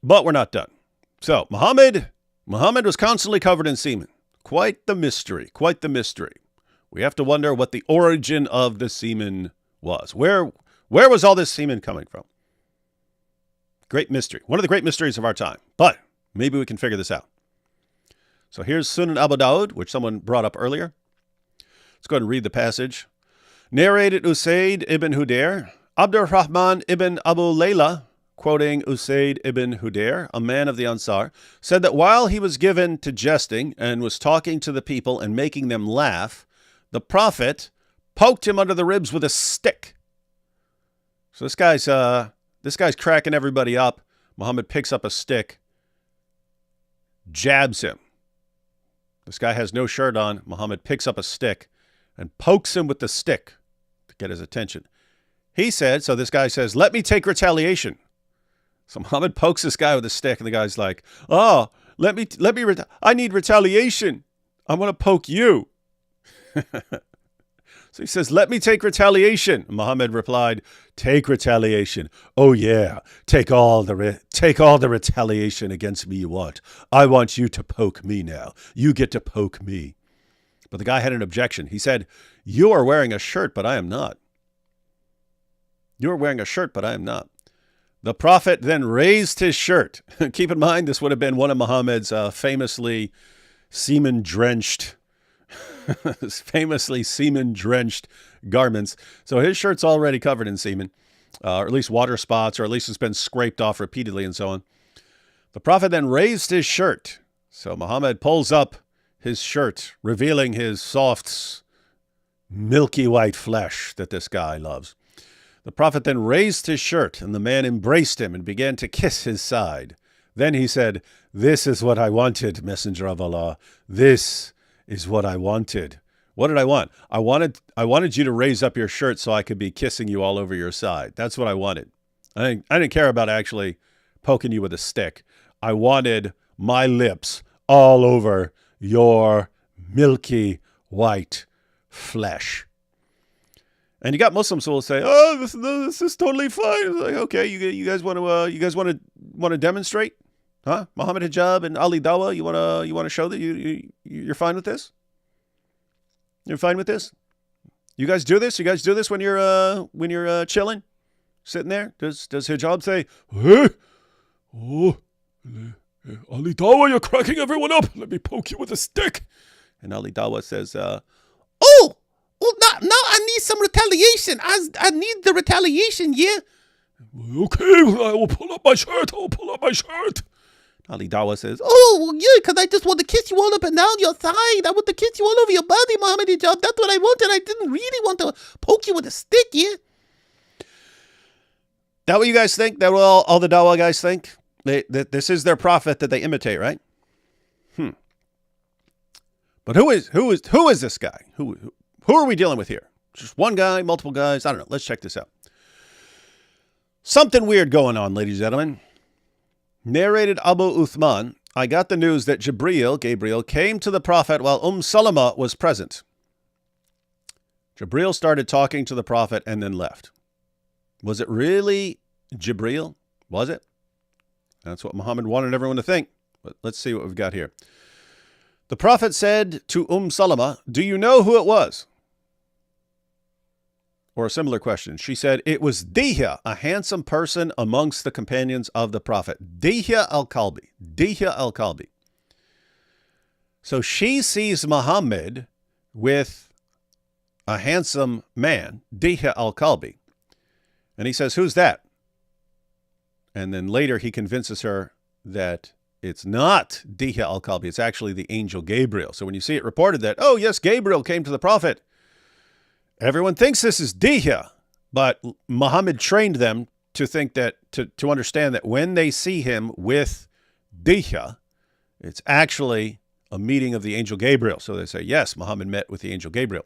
But we're not done. So, Muhammad was constantly covered in semen. Quite the mystery. We have to wonder what the origin of the semen was. Where was all this semen coming from? Great mystery. One of the great mysteries of our time. But maybe we can figure this out. So here's Sunan Abu Dawud, which someone brought up earlier. Let's go ahead and read the passage. Narrated Usaid ibn Hudayr, Abdurrahman ibn Abu Layla, quoting Usaid ibn Hudayr, a man of the Ansar, said that while he was given to jesting and was talking to the people and making them laugh, the Prophet poked him under the ribs with a stick. So this guy's cracking everybody up. Muhammad picks up a stick, jabs him. This guy has no shirt on. Muhammad picks up a stick and pokes him with the stick to get his attention. He said, so this guy says, let me take retaliation. So Muhammad pokes this guy with a stick, and the guy's like, oh, I need retaliation. I'm going to poke you. So he says, let me take retaliation. Muhammad replied, take retaliation. Oh yeah, take all the retaliation against me you want. I want you to poke me now. You get to poke me. But the guy had an objection. He said, you are wearing a shirt, but I am not. You are wearing a shirt, but I am not. The Prophet then raised his shirt. Keep in mind, this would have been one of Muhammad's famously semen-drenched garments. So his shirt's already covered in semen, or at least water spots, or at least it's been scraped off repeatedly and so on. The Prophet then raised his shirt. So Muhammad pulls up his shirt, revealing his soft, milky white flesh that this guy loves. The Prophet then raised his shirt, and the man embraced him and began to kiss his side. Then he said, this is what I wanted, Messenger of Allah. This is what I wanted. What did I want? I wanted you to raise up your shirt so I could be kissing you all over your side. That's what I wanted. I didn't care about actually poking you with a stick. I wanted my lips all over your milky white flesh. And you got Muslims who will say, "Oh, this is totally fine." It's like, okay, you guys want to demonstrate, huh? Muhammad hijab and Ali Dawa. You want to show that you're fine with this? You're fine with this? You guys do this? You guys do this when you're chilling, sitting there? Does hijab say, "Hey, oh, Ali Dawa, you're cracking everyone up. Let me poke you with a stick"? And Ali Dawa says, "Oh. Well, now I need some retaliation. I need the retaliation, yeah." Okay, I will pull up my shirt. Ali Dawa says, "Oh, well, yeah, because I just want to kiss you all up and down your thigh. I want to kiss you all over your body, Muhammad hijab. That's what I wanted. I didn't really want to poke you with a stick, yeah." That what you guys think? That what all the Dawa guys think? That this is their prophet that they imitate, right? But who is this guy? Who are we dealing with here? Just one guy, multiple guys? I don't know. Let's check this out. Something weird going on, ladies and gentlemen. Narrated Abu Uthman, I got the news that Gabriel, came to the Prophet while Salama was present. Jibril started talking to the Prophet and then left. Was it really Jibril? Was it? That's what Muhammad wanted everyone to think. But let's see what we've got here. The Prophet said to Salama, do you know who it was? Or a similar question. She said, it was Dihya, a handsome person amongst the companions of the Prophet. Dihya al-Kalbi. Dihya al-Kalbi. So she sees Muhammad with a handsome man, Dihya al-Kalbi. And he says, who's that? And then later he convinces her that it's not Dihya al-Kalbi. It's actually the angel Gabriel. So when you see it reported that, oh, yes, Gabriel came to the Prophet, everyone thinks this is Dihya. But Muhammad trained them to think that, to understand that when they see him with Dihya, it's actually a meeting of the angel Gabriel. So they say, yes, Muhammad met with the angel Gabriel.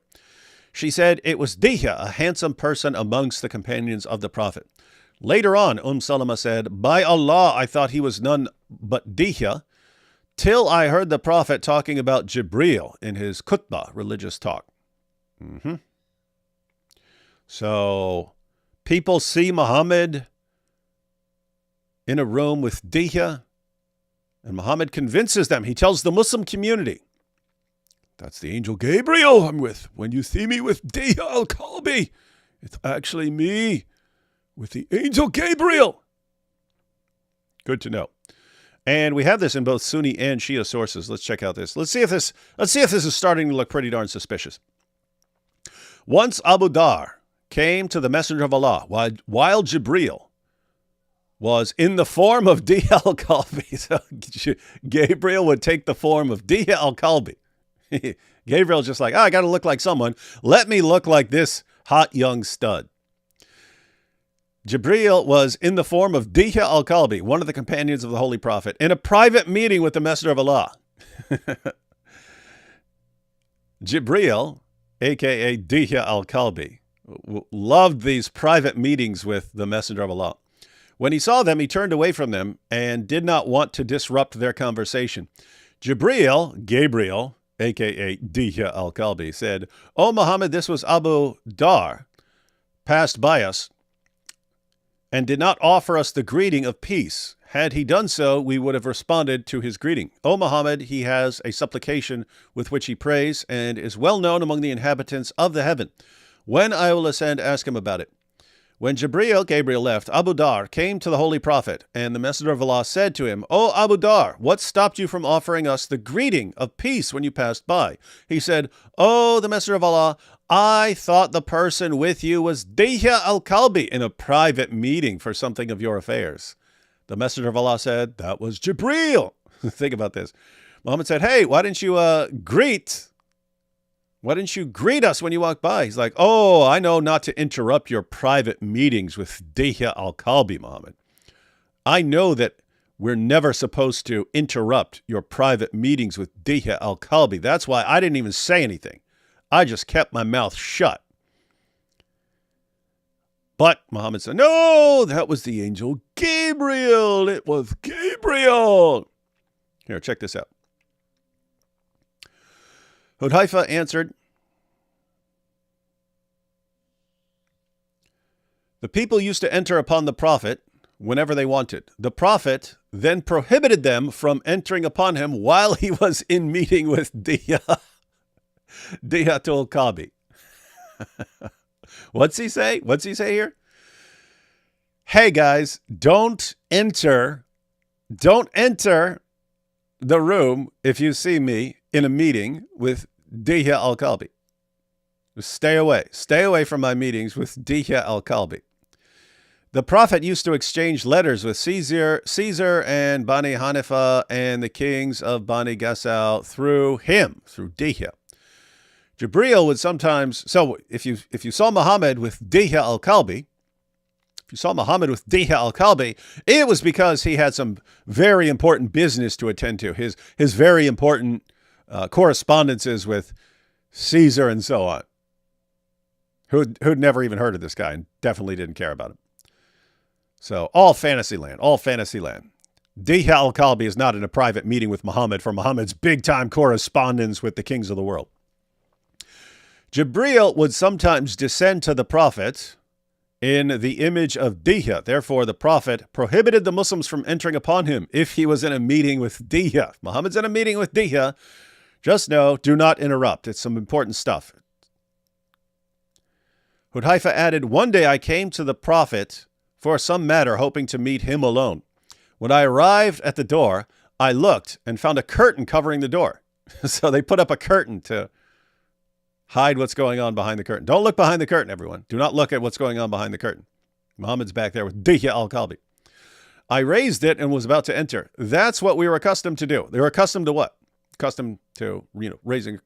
She said it was Dihya, a handsome person amongst the companions of the Prophet. Later on, Salama said, by Allah, I thought he was none but Dihya, till I heard the Prophet talking about Jibril in his khutbah, religious talk. So people see Muhammad in a room with Dihya, and Muhammad convinces them. He tells the Muslim community, that's the angel Gabriel I'm with. When you see me with Dihya al-Kalbi, it's actually me with the angel Gabriel. Good to know. And we have this in both Sunni and Shia sources. Let's check out this. Let's see if this is starting to look pretty darn suspicious. Once Abu Dhar came to the Messenger of Allah while Jibril was in the form of Dihya al-Kalbi. So Gabriel would take the form of Dihya al-Kalbi. Gabriel's just like, I got to look like someone. Let me look like this hot young stud. Jibril was in the form of Dihya al-Kalbi, one of the companions of the Holy Prophet, in a private meeting with the Messenger of Allah. Jibril, a.k.a. Dihya al-Kalbi, loved these private meetings with the Messenger of Allah. When he saw them, he turned away from them and did not want to disrupt their conversation. Gabriel, a.k.a. Dihya al-Kalbi, said, O Muhammad, this was Abu Dhar, passed by us, and did not offer us the greeting of peace. Had he done so, we would have responded to his greeting. O Muhammad, he has a supplication with which he prays, and is well known among the inhabitants of the heaven. When I will ascend, ask him about it. When Gabriel left, Abu Dhar came to the Holy Prophet, and the Messenger of Allah said to him, O Abu Dhar, what stopped you from offering us the greeting of peace when you passed by? He said, O the Messenger of Allah, I thought the person with you was Dihya al-Kalbi in a private meeting for something of your affairs. The Messenger of Allah said, that was Jibril. Think about this. Muhammad said, hey, why didn't you greet us when you walked by? He's like, oh, I know not to interrupt your private meetings with Dihya al-Kalbi, Muhammad. I know that we're never supposed to interrupt your private meetings with Dihya al-Kalbi. That's why I didn't even say anything. I just kept my mouth shut. But Muhammad said, no, that was the angel Gabriel. It was Gabriel. Here, check this out. Hudhaifa answered, the people used to enter upon the Prophet whenever they wanted. The Prophet then prohibited them from entering upon him while he was in meeting with Dihya al-Kalbi. What's he say? What's he say here? Hey guys, don't enter the room if you see me in a meeting with Dihya al-Kalbi. Stay away from my meetings with Dihya al-Kalbi. The Prophet used to exchange letters with Caesar and Bani Hanifa and the kings of Bani Gassal through Dihya. Jibril would sometimes, so if you saw Muhammad with Dihya al-Kalbi, it was because he had some very important business to attend to. His very important correspondences with Caesar and so on, who'd never even heard of this guy and definitely didn't care about him. So all fantasy land. Dihya al-Kalbi is not in a private meeting with Muhammad for Muhammad's big-time correspondence with the kings of the world. Jibreel would sometimes descend to the Prophet in the image of Dihya. Therefore, the Prophet prohibited the Muslims from entering upon him if he was in a meeting with Dihya. Muhammad's in a meeting with Dihya. Just know, do not interrupt. It's some important stuff. Hudhaifa added, one day I came to the Prophet for some matter, hoping to meet him alone. When I arrived at the door, I looked and found a curtain covering the door. So they put up a curtain to hide what's going on behind the curtain. Don't look behind the curtain, everyone. Do not look at what's going on behind the curtain. Muhammad's back there with Dihya al-Kalbi. I raised it and was about to enter. That's what we were accustomed to do. They were accustomed to what? Accustomed to, raising,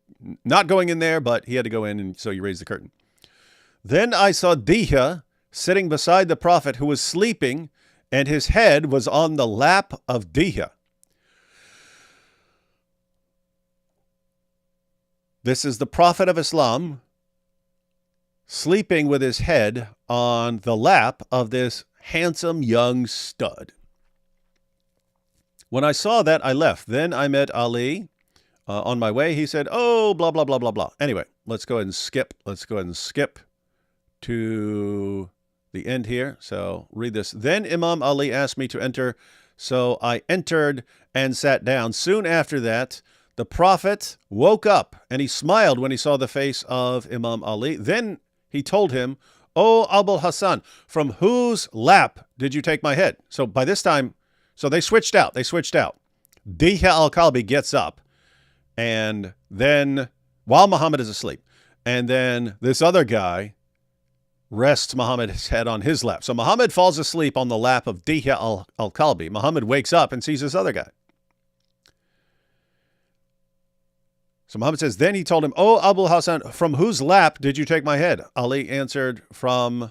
not going in there, but he had to go in, and so you raise the curtain. Then I saw Dihya sitting beside the Prophet, who was sleeping, and his head was on the lap of Dihya. This is the Prophet of Islam sleeping with his head on the lap of this handsome young stud. When I saw that, I left. Then I met Ali on my way. He said, oh, blah, blah, blah, blah, blah. Anyway, let's go ahead and skip. Let's go ahead and skip to the end here. So read this. Then Imam Ali asked me to enter. So I entered and sat down. Soon after that, the Prophet woke up and he smiled when he saw the face of Imam Ali. Then he told him, "O Abul Hassan, from whose lap did you take my head?" So by this time, so they switched out. Dihya al-Kalbi gets up, and then while Muhammad is asleep, and then this other guy rests Muhammad's head on his lap. So Muhammad falls asleep on the lap of Dihya al-Kalbi. Muhammad wakes up and sees this other guy. So Muhammad says, then he told him, "Oh, Abul Hassan, from whose lap did you take my head?" Ali answered, from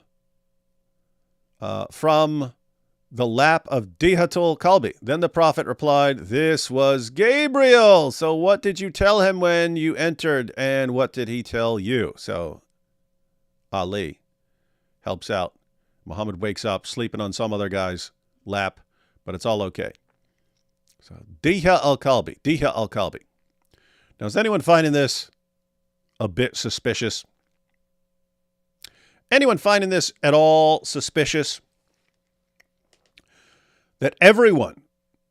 the lap of Dihatul Kalbi. Then the Prophet replied, "This was Gabriel. So what did you tell him when you entered, and what did he tell you?" So Ali helps out. Muhammad wakes up sleeping on some other guy's lap, but it's all okay. So Dihya al-Kalbi. Now, is anyone finding this a bit suspicious? Anyone finding this at all suspicious? That everyone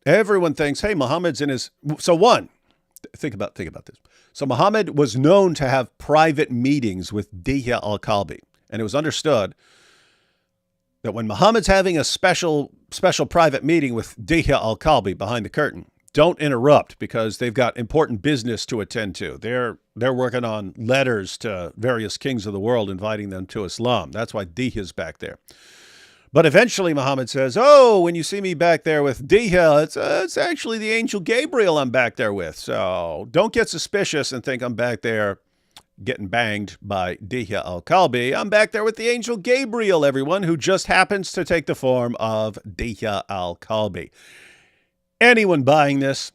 thinks, hey, Muhammad's in his... So one, think about this. So Muhammad was known to have private meetings with Dihya al-Kalbi. And it was understood that when Muhammad's having a special private meeting with Dihya al-Kalbi behind the curtain, don't interrupt, because they've got important business to attend to. They're working on letters to various kings of the world, inviting them to Islam. That's why Dihya's back there. But eventually Muhammad says, "Oh, when you see me back there with Dihya, it's actually the angel Gabriel I'm back there with. So don't get suspicious and think I'm back there getting banged by Dihya al-Kalbi. I'm back there with the angel Gabriel, everyone, who just happens to take the form of Dihya al-Kalbi." Anyone buying this?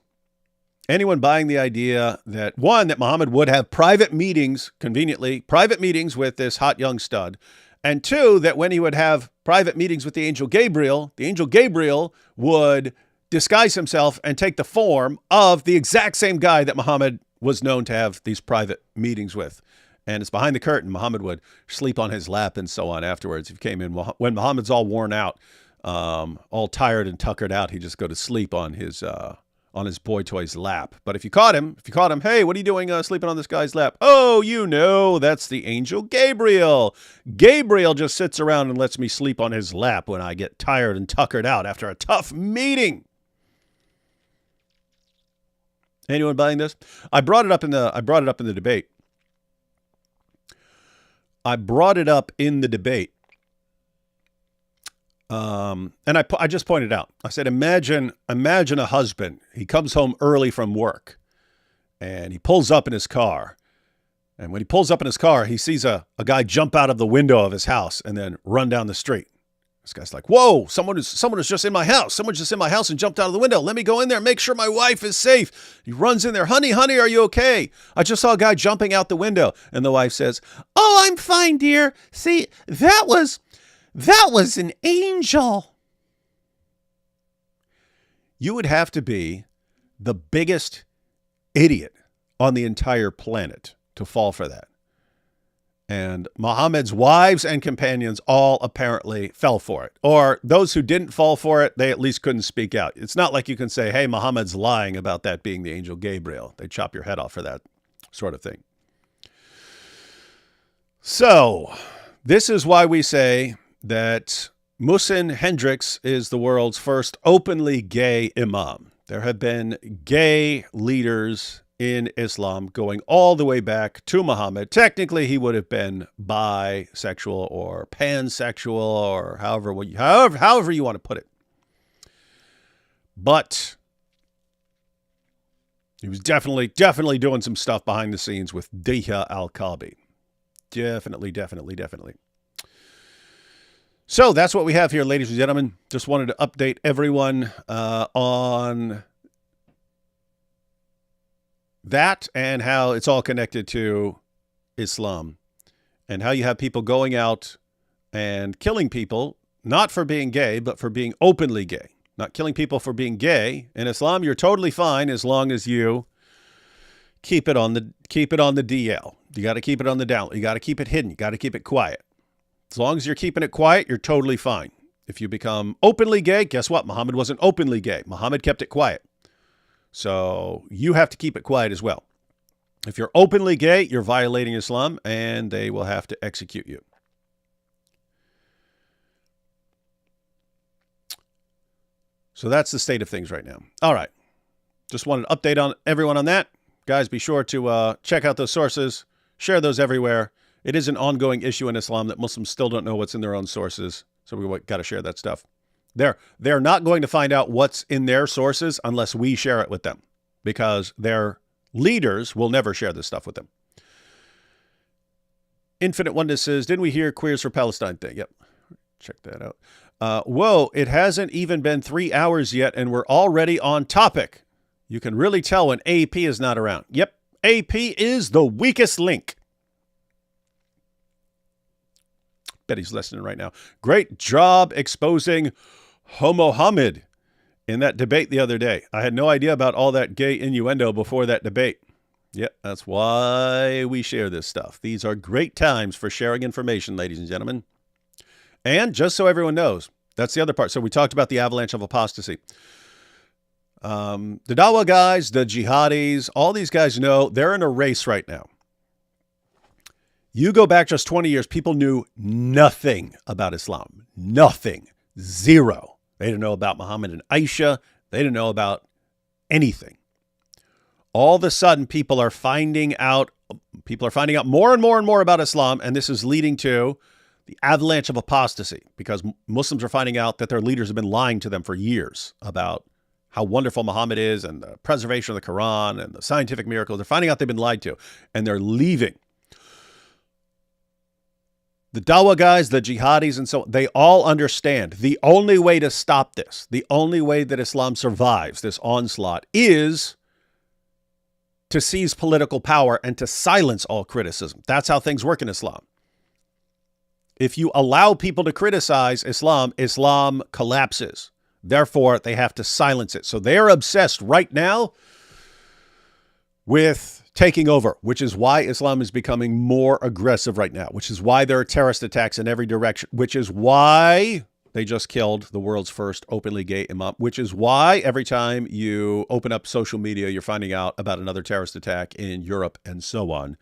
Anyone buying the idea that, one, that Muhammad would have private meetings with this hot young stud, and two, that when he would have private meetings with the angel Gabriel would disguise himself and take the form of the exact same guy that Muhammad was known to have these private meetings with. And it's behind the curtain. Muhammad would sleep on his lap and so on afterwards. If he came in, when Muhammad's all worn out, all tired and tuckered out, he'd just go to sleep on his boy toy's lap. But if you caught him, "Hey, what are you doing sleeping on this guy's lap?" "Oh, that's the angel Gabriel. Gabriel just sits around and lets me sleep on his lap when I get tired and tuckered out after a tough meeting." Anyone buying this? I brought it up in the debate. And I just pointed out, I said, imagine a husband. He comes home early from work and he pulls up in his car. And when he pulls up in his car, he sees a guy jump out of the window of his house and then run down the street. This guy's like, "Whoa, someone is just in my house. Someone just in my house and jumped out of the window. Let me go in there and make sure my wife is safe." He runs in there. Honey, are you okay? "I just saw a guy jumping out the window." And the wife says, "Oh, I'm fine, dear. See, that was an angel." you would have to be the biggest idiot on the entire planet to fall for that. And Muhammad's wives and companions all apparently fell for it. Or those who didn't fall for it, they at least couldn't speak out. It's not like you can say, hey, Muhammad's lying about that being the angel Gabriel. They chop your head off for that sort of thing. So this is why we say that Muhsin Hendricks is the world's first openly gay imam. There have been gay leaders in Islam going all the way back to Muhammad. Technically, he would have been bisexual or pansexual or however you want to put it. But he was definitely doing some stuff behind the scenes with Diha al-Kalbi. Definitely. So that's what we have here, ladies and gentlemen. Just wanted to update everyone on that and how it's all connected to Islam and how you have people going out and killing people, not for being gay, but for being openly gay. Not killing people for being gay. In Islam, you're totally fine as long as you keep it on the DL. You got to keep it on the down. You got to keep it hidden. You got to keep it quiet. As long as you're keeping it quiet, you're totally fine. If you become openly gay, guess what? Muhammad wasn't openly gay. Muhammad kept it quiet. So you have to keep it quiet as well. If you're openly gay, you're violating Islam, and they will have to execute you. So that's the state of things right now. All right. Just wanted to update on everyone on that. Guys, be sure to check out those sources. Share those everywhere. It is an ongoing issue in Islam that Muslims still don't know what's in their own sources. So we got to share that stuff. They're not going to find out what's in their sources unless we share it with them, because their leaders will never share this stuff with them. Infinite Oneness says, didn't we hear Queers for Palestine thing? Yep. Check that out. Whoa, it hasn't even been 3 hours yet, and we're already on topic. You can really tell when AP is not around. Yep, AP is the weakest link. Bet he's listening right now. Great job exposing Mohammed in that debate the other day. I had no idea about all that gay innuendo before that debate. Yep, that's why we share this stuff. These are great times for sharing information, ladies and gentlemen. And just so everyone knows, that's the other part. So we talked about the avalanche of apostasy. The Dawah guys, the jihadis, all these guys know they're in a race right now. You go back just 20 years, people knew nothing about Islam. Nothing. Zero. They didn't know about Muhammad and Aisha. They didn't know about anything. All of a sudden, people are finding out more and more about Islam, and this is leading to the avalanche of apostasy, because Muslims are finding out that their leaders have been lying to them for years about how wonderful Muhammad is and the preservation of the Quran and the scientific miracles. They're finding out they've been lied to, and they're leaving. The Dawah guys, the jihadis, and so on, they all understand the only way to stop this, the only way that Islam survives this onslaught, is to seize political power and to silence all criticism. That's how things work in Islam. If you allow people to criticize Islam, Islam collapses. Therefore, they have to silence it. So they're obsessed right now with taking over, which is why Islam is becoming more aggressive right now, which is why there are terrorist attacks in every direction, which is why they just killed the world's first openly gay imam, which is why every time you open up social media, you're finding out about another terrorist attack in Europe and so on.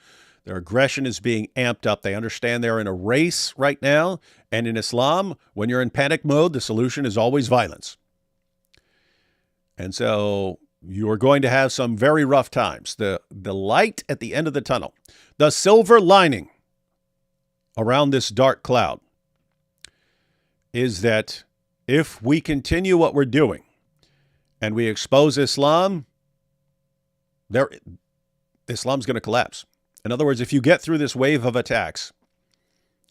Their aggression is being amped up. They understand they're in a race right now. And in Islam, when you're in panic mode, the solution is always violence. And so you're going to have some very rough times. The light at the end of the tunnel, the silver lining around this dark cloud, is that if we continue what we're doing and we expose Islam, Islam's going to collapse. In other words, if you get through this wave of attacks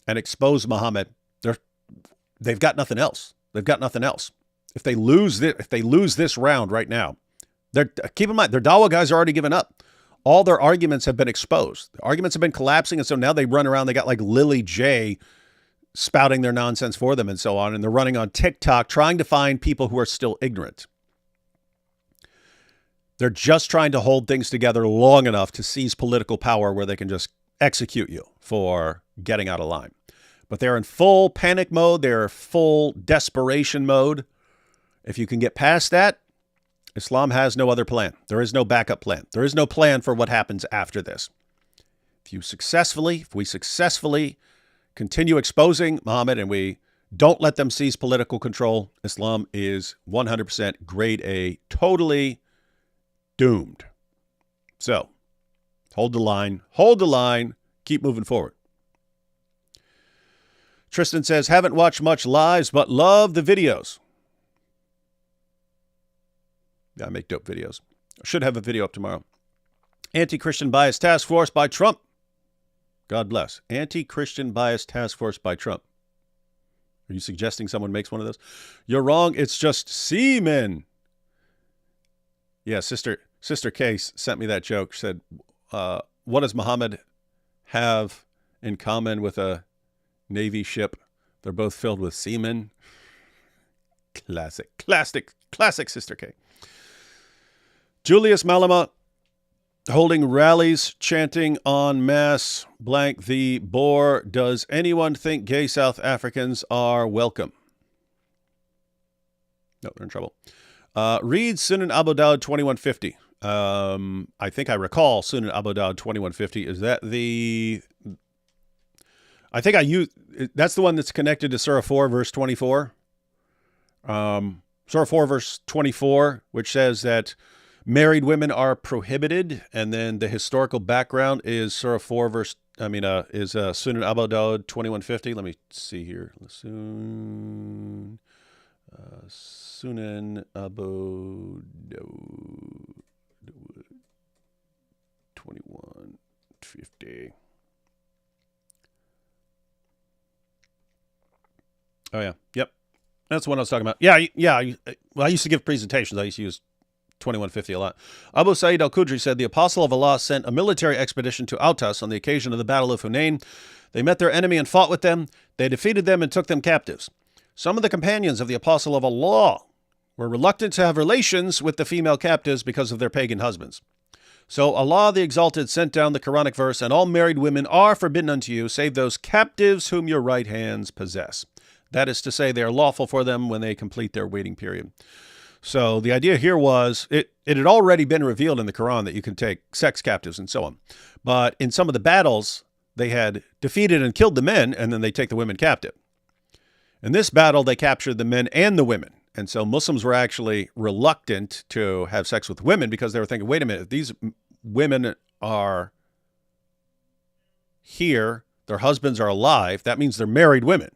and expose Muhammad, they've got nothing else. They've got nothing else. If they lose this round right now, keep in mind, their Dawah guys are already given up. All their arguments have been exposed. The arguments have been collapsing, and so now they run around. They got like Lily J spouting their nonsense for them and so on, and they're running on TikTok trying to find people who are still ignorant. They're just trying to hold things together long enough to seize political power where they can just execute you for getting out of line. But they're in full panic mode. They're full desperation mode. If you can get past that, Islam has no other plan. There is no backup plan. There is no plan for what happens after this. If we successfully continue exposing Muhammad and we don't let them seize political control, Islam is 100% grade A, totally doomed. So, hold the line, keep moving forward. Tristan says, haven't watched much lives, but love the videos. Yeah, I make dope videos. I should have a video up tomorrow. Anti-Christian Bias Task Force by Trump. God bless. Anti-Christian Bias Task Force by Trump. Are you suggesting someone makes one of those? You're wrong. It's just semen. Yeah, Sister Case sent me that joke. She said, what does Muhammad have in common with a Navy ship? They're both filled with semen. Classic Sister K. Julius Malama holding rallies, chanting en masse, blank the Boer. Does anyone think gay South Africans are welcome? No, they're in trouble. Read Sunan Abu Dawud 2150. I think I recall Sunan Abu Dawud 2150. Is that the... I think I use... That's the one that's connected to Surah 4, verse 24. Surah 4, verse 24, which says that married women are prohibited, and then the historical background is Surah 4, is Sunan Abu Dawud 2150. Let me see here. Sunan Abu Dawud 2150. Oh, yeah. Yep. That's the one I was talking about. Yeah. Well, I used to give presentations. I used to use 2150 a lot. Abu Sa'id al-Khudri said, the apostle of Allah sent a military expedition to Autas on the occasion of the Battle of Hunain. They met their enemy and fought with them. They defeated them and took them captives. Some of the companions of the apostle of Allah were reluctant to have relations with the female captives because of their pagan husbands. So Allah the Exalted sent down the Quranic verse, and all married women are forbidden unto you, save those captives whom your right hands possess. That is to say, they are lawful for them when they complete their waiting period. So the idea here was, it had already been revealed in the Quran that you can take sex captives and so on. But in some of the battles, they had defeated and killed the men, and then they take the women captive. In this battle, they captured the men and the women. And so Muslims were actually reluctant to have sex with women because they were thinking, wait a minute, if these women are here, their husbands are alive, that means they're married women.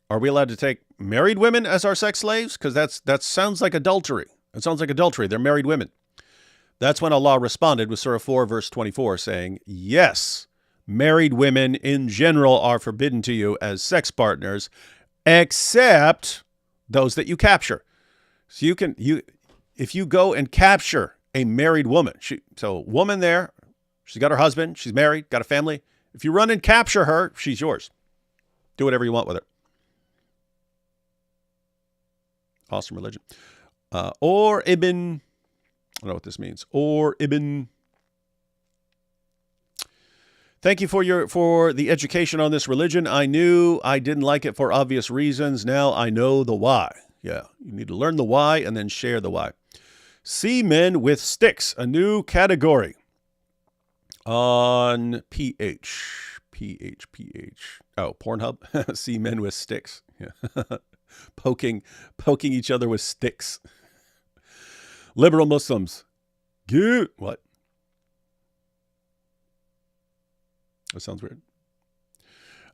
Are we allowed to take married women as our sex slaves? Because that sounds like adultery. It sounds like adultery. They're married women. That's when Allah responded with Surah 4, verse 24, saying, yes, married women in general are forbidden to you as sex partners, except those that you capture. So if you go and capture a married woman, woman there, she's got her husband, she's married, got a family. If you run and capture her, she's yours. Do whatever you want with her. Awesome religion. Or Ibn, I don't know what this means. Or Ibn. Thank you for the education on this religion. I knew I didn't like it for obvious reasons. Now I know the why. Yeah, you need to learn the why and then share the why. See men with sticks, a new category on PH. Oh, Pornhub. See men with sticks. Yeah. Poking each other with sticks. Liberal Muslims. Good. What? That sounds weird.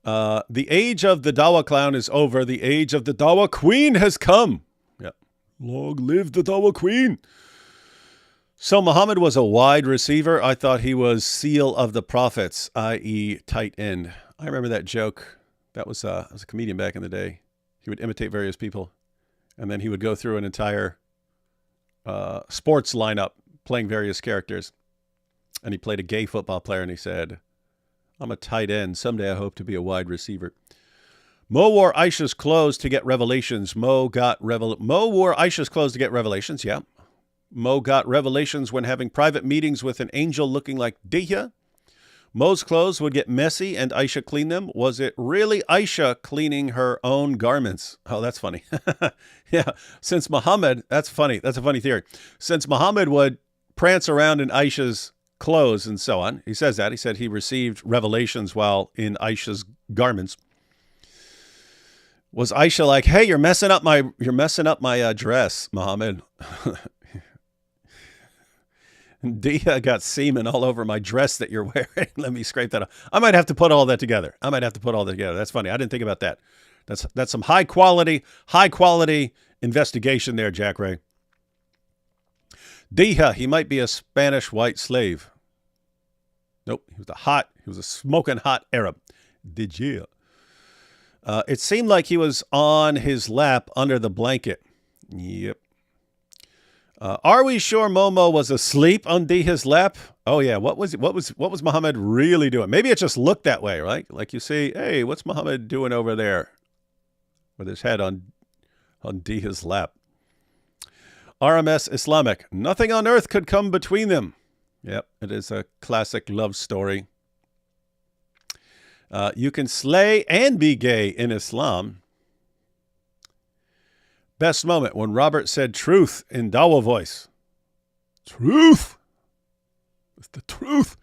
The age of the Dawa clown is over. The age of the Dawa queen has come. Yeah. Long live the Dawa queen. So Muhammad was a wide receiver. I thought he was seal of the prophets, i.e. tight end. I remember that joke. That was I was a comedian back in the day. He would imitate various people, and then he would go through an entire sports lineup playing various characters. And he played a gay football player, and he said, I'm a tight end. Someday I hope to be a wide receiver. Mo wore Aisha's clothes to get revelations. Mo wore Aisha's clothes to get revelations, yeah. Mo got revelations when having private meetings with an angel looking like Diha. Mo's clothes would get messy and Aisha cleaned them. Was it really Aisha cleaning her own garments? Oh, that's funny. Yeah, since Muhammad, that's funny. That's a funny theory. Since Muhammad would prance around in Aisha's clothes and so on, he says that. He said he received revelations while in Aisha's garments. Was Aisha like, hey, you're messing up my dress, Muhammad? Dia got semen all over my dress that you're wearing. Let me scrape that off. I might have to put all that together. That's funny. I didn't think about that. That's some high quality investigation there, Jack Ray. Dia, he might be a Spanish white slave. Nope, he was a smoking hot Arab. Did you? It seemed like he was on his lap under the blanket. Yep. Are we sure Momo was asleep on Diha's lap? Oh yeah, what was Muhammad really doing? Maybe it just looked that way, right? Like you see, hey, what's Muhammad doing over there with his head on Diha's lap? RMS Islamic. Nothing on earth could come between them. Yep, it is a classic love story. You can slay and be gay in Islam. Best moment when Robert said truth in Dawa voice. Truth. It's the truth.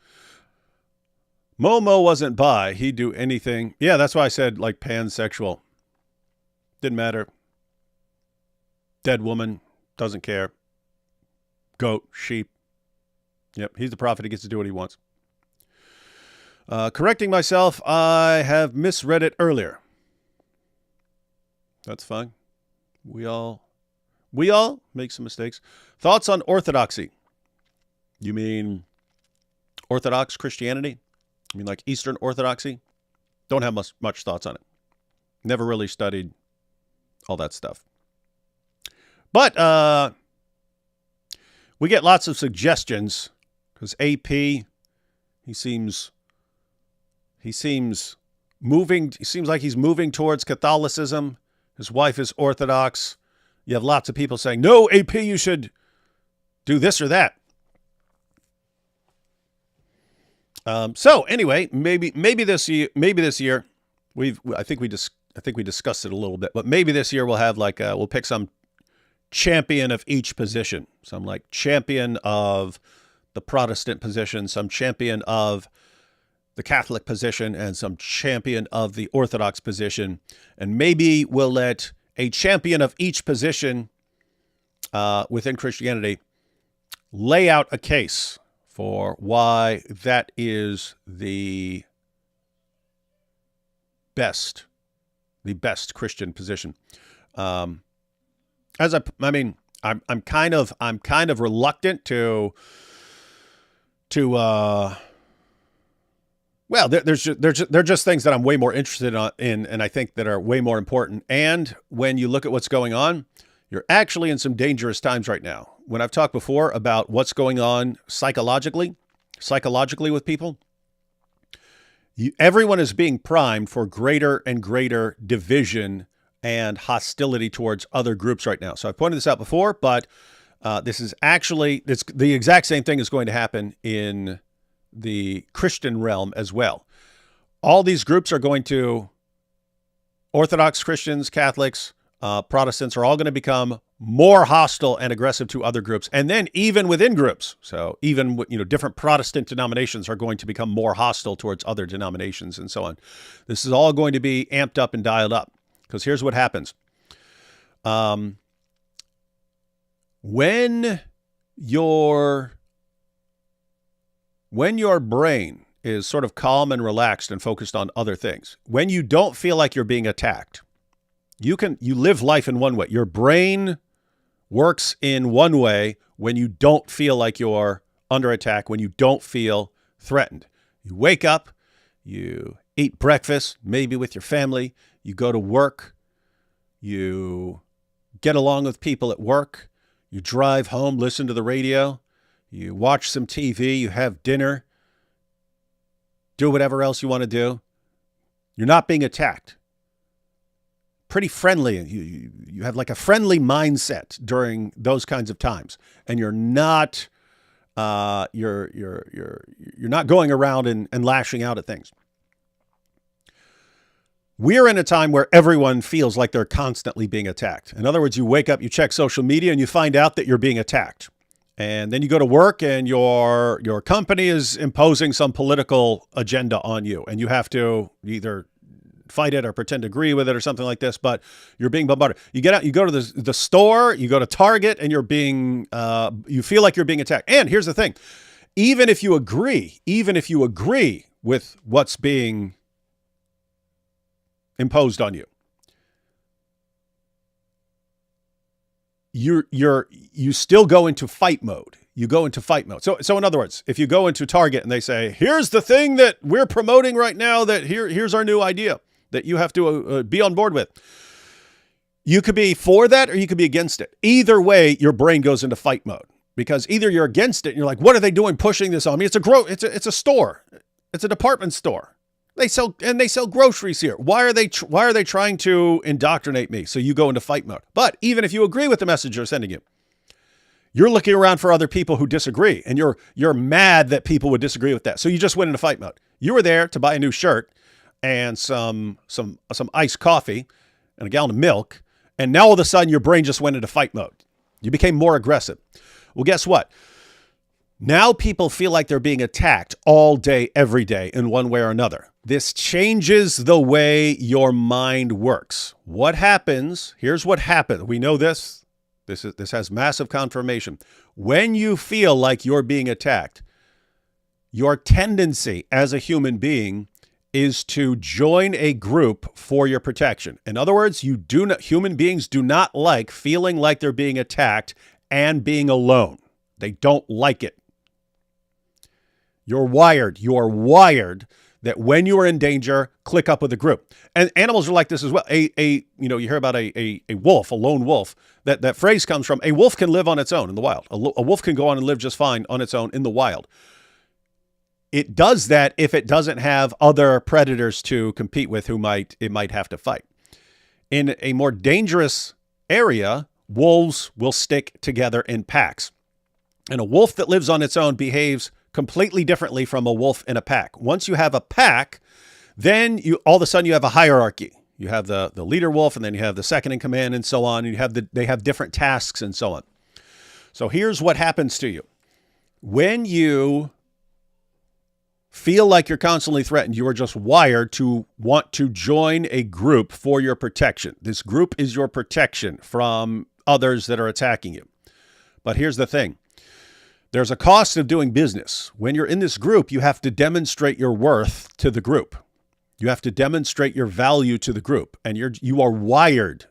Momo wasn't bi. He'd do anything. Yeah, that's why I said like pansexual. Didn't matter. Dead woman. Doesn't care. Goat. Sheep. Yep, he's the prophet. He gets to do what he wants. Correcting myself, I have misread it earlier. That's fine. We all make some mistakes. Thoughts on orthodoxy? You mean Orthodox Christianity? You mean like Eastern Orthodoxy? Don't have much thoughts on it. Never really studied all that stuff. But we get lots of suggestions because AP, he seems moving. He seems like he's moving towards Catholicism. His wife is Orthodox. You have lots of people saying, no, AP, you should do this or that. So anyway, maybe this year, I think we discussed it a little bit, but maybe this year we'll have we'll pick some champion of each position. Some like champion of the Protestant position, some champion of the Catholic position, and some champion of the Orthodox position. And maybe we'll let a champion of each position within Christianity lay out a case for why that is the best Christian position. I'm kind of reluctant to well, they're just things that I'm way more interested in, and I think that are way more important. And when you look at what's going on, you're actually in some dangerous times right now. When I've talked before about what's going on psychologically with people, everyone is being primed for greater and greater division and hostility towards other groups right now. So I've pointed this out before, but this is actually the exact same thing is going to happen in the Christian realm as well. All these groups are going to, Orthodox Christians, Catholics, Protestants are all going to become more hostile and aggressive to other groups. And then even within groups, so even different Protestant denominations are going to become more hostile towards other denominations and so on. This is all going to be amped up and dialed up because here's what happens. When your brain is sort of calm and relaxed and focused on other things, when you don't feel like you're being attacked, you live life in one way. Your brain works in one way when you don't feel like you're under attack, when you don't feel threatened. You wake up, you eat breakfast, maybe with your family, you go to work, you get along with people at work, you drive home, listen to the radio, you watch some TV, you have dinner, do whatever else you want to do. You're not being attacked. pretty friendly. You have like a friendly mindset during those kinds of times, and you're not you're not going around and lashing out at things. We're in a time where everyone feels like they're constantly being attacked. In other words, you wake up, you check social media, and you find out that you're being attacked. And then you go to work and your company is imposing some political agenda on you, and you have to either fight it or pretend to agree with it or something like this, but you're being bombarded. You get out, you go to the store, you go to Target, and you're being, you feel like you're being attacked. And here's the thing, even if you agree with what's being imposed on you, you still go into fight mode. You go into fight mode. So in other words, if you go into Target and they say, here's the thing that we're promoting right now, that here's our new idea that you have to be on board with. You could be for that or you could be against it. Either way, your brain goes into fight mode, because either you're against it and you're like, what are they doing pushing this on me? It's a store. It's a department store. They sell groceries here. Why are they trying to indoctrinate me? So you go into fight mode. But even if you agree with the message they're sending you, you're looking around for other people who disagree, and you're mad that people would disagree with that. So you just went into fight mode. You were there to buy a new shirt and some iced coffee and a gallon of milk, and now all of a sudden your brain just went into fight mode. You became more aggressive. Well, guess what? Now people feel like they're being attacked all day, every day, in one way or another. This changes the way your mind works. What happens? Here's what happens. We know this. This has massive confirmation. When you feel like you're being attacked, your tendency as a human being is to join a group for your protection. In other words, human beings do not like feeling like they're being attacked and being alone. They don't like it. You're wired that when you are in danger, click up with a group. And animals are like this as well. You hear about a wolf, a lone wolf. That phrase comes from a wolf can live on its own in the wild. A wolf can go on and live just fine on its own in the wild. It does that if it doesn't have other predators to compete with who it might have to fight. In a more dangerous area, wolves will stick together in packs. And a wolf that lives on its own behaves completely differently from a wolf in a pack. Once you have a pack, then all of a sudden you have a hierarchy. You have the leader wolf, and then you have the second in command, and so on. And they have different tasks and so on. So here's what happens to you. When you feel like you're constantly threatened, you are just wired to want to join a group for your protection. This group is your protection from others that are attacking you. But here's the thing. There's a cost of doing business. When you're in this group, you have to demonstrate your worth to the group. You have to demonstrate your value to the group. And you are wired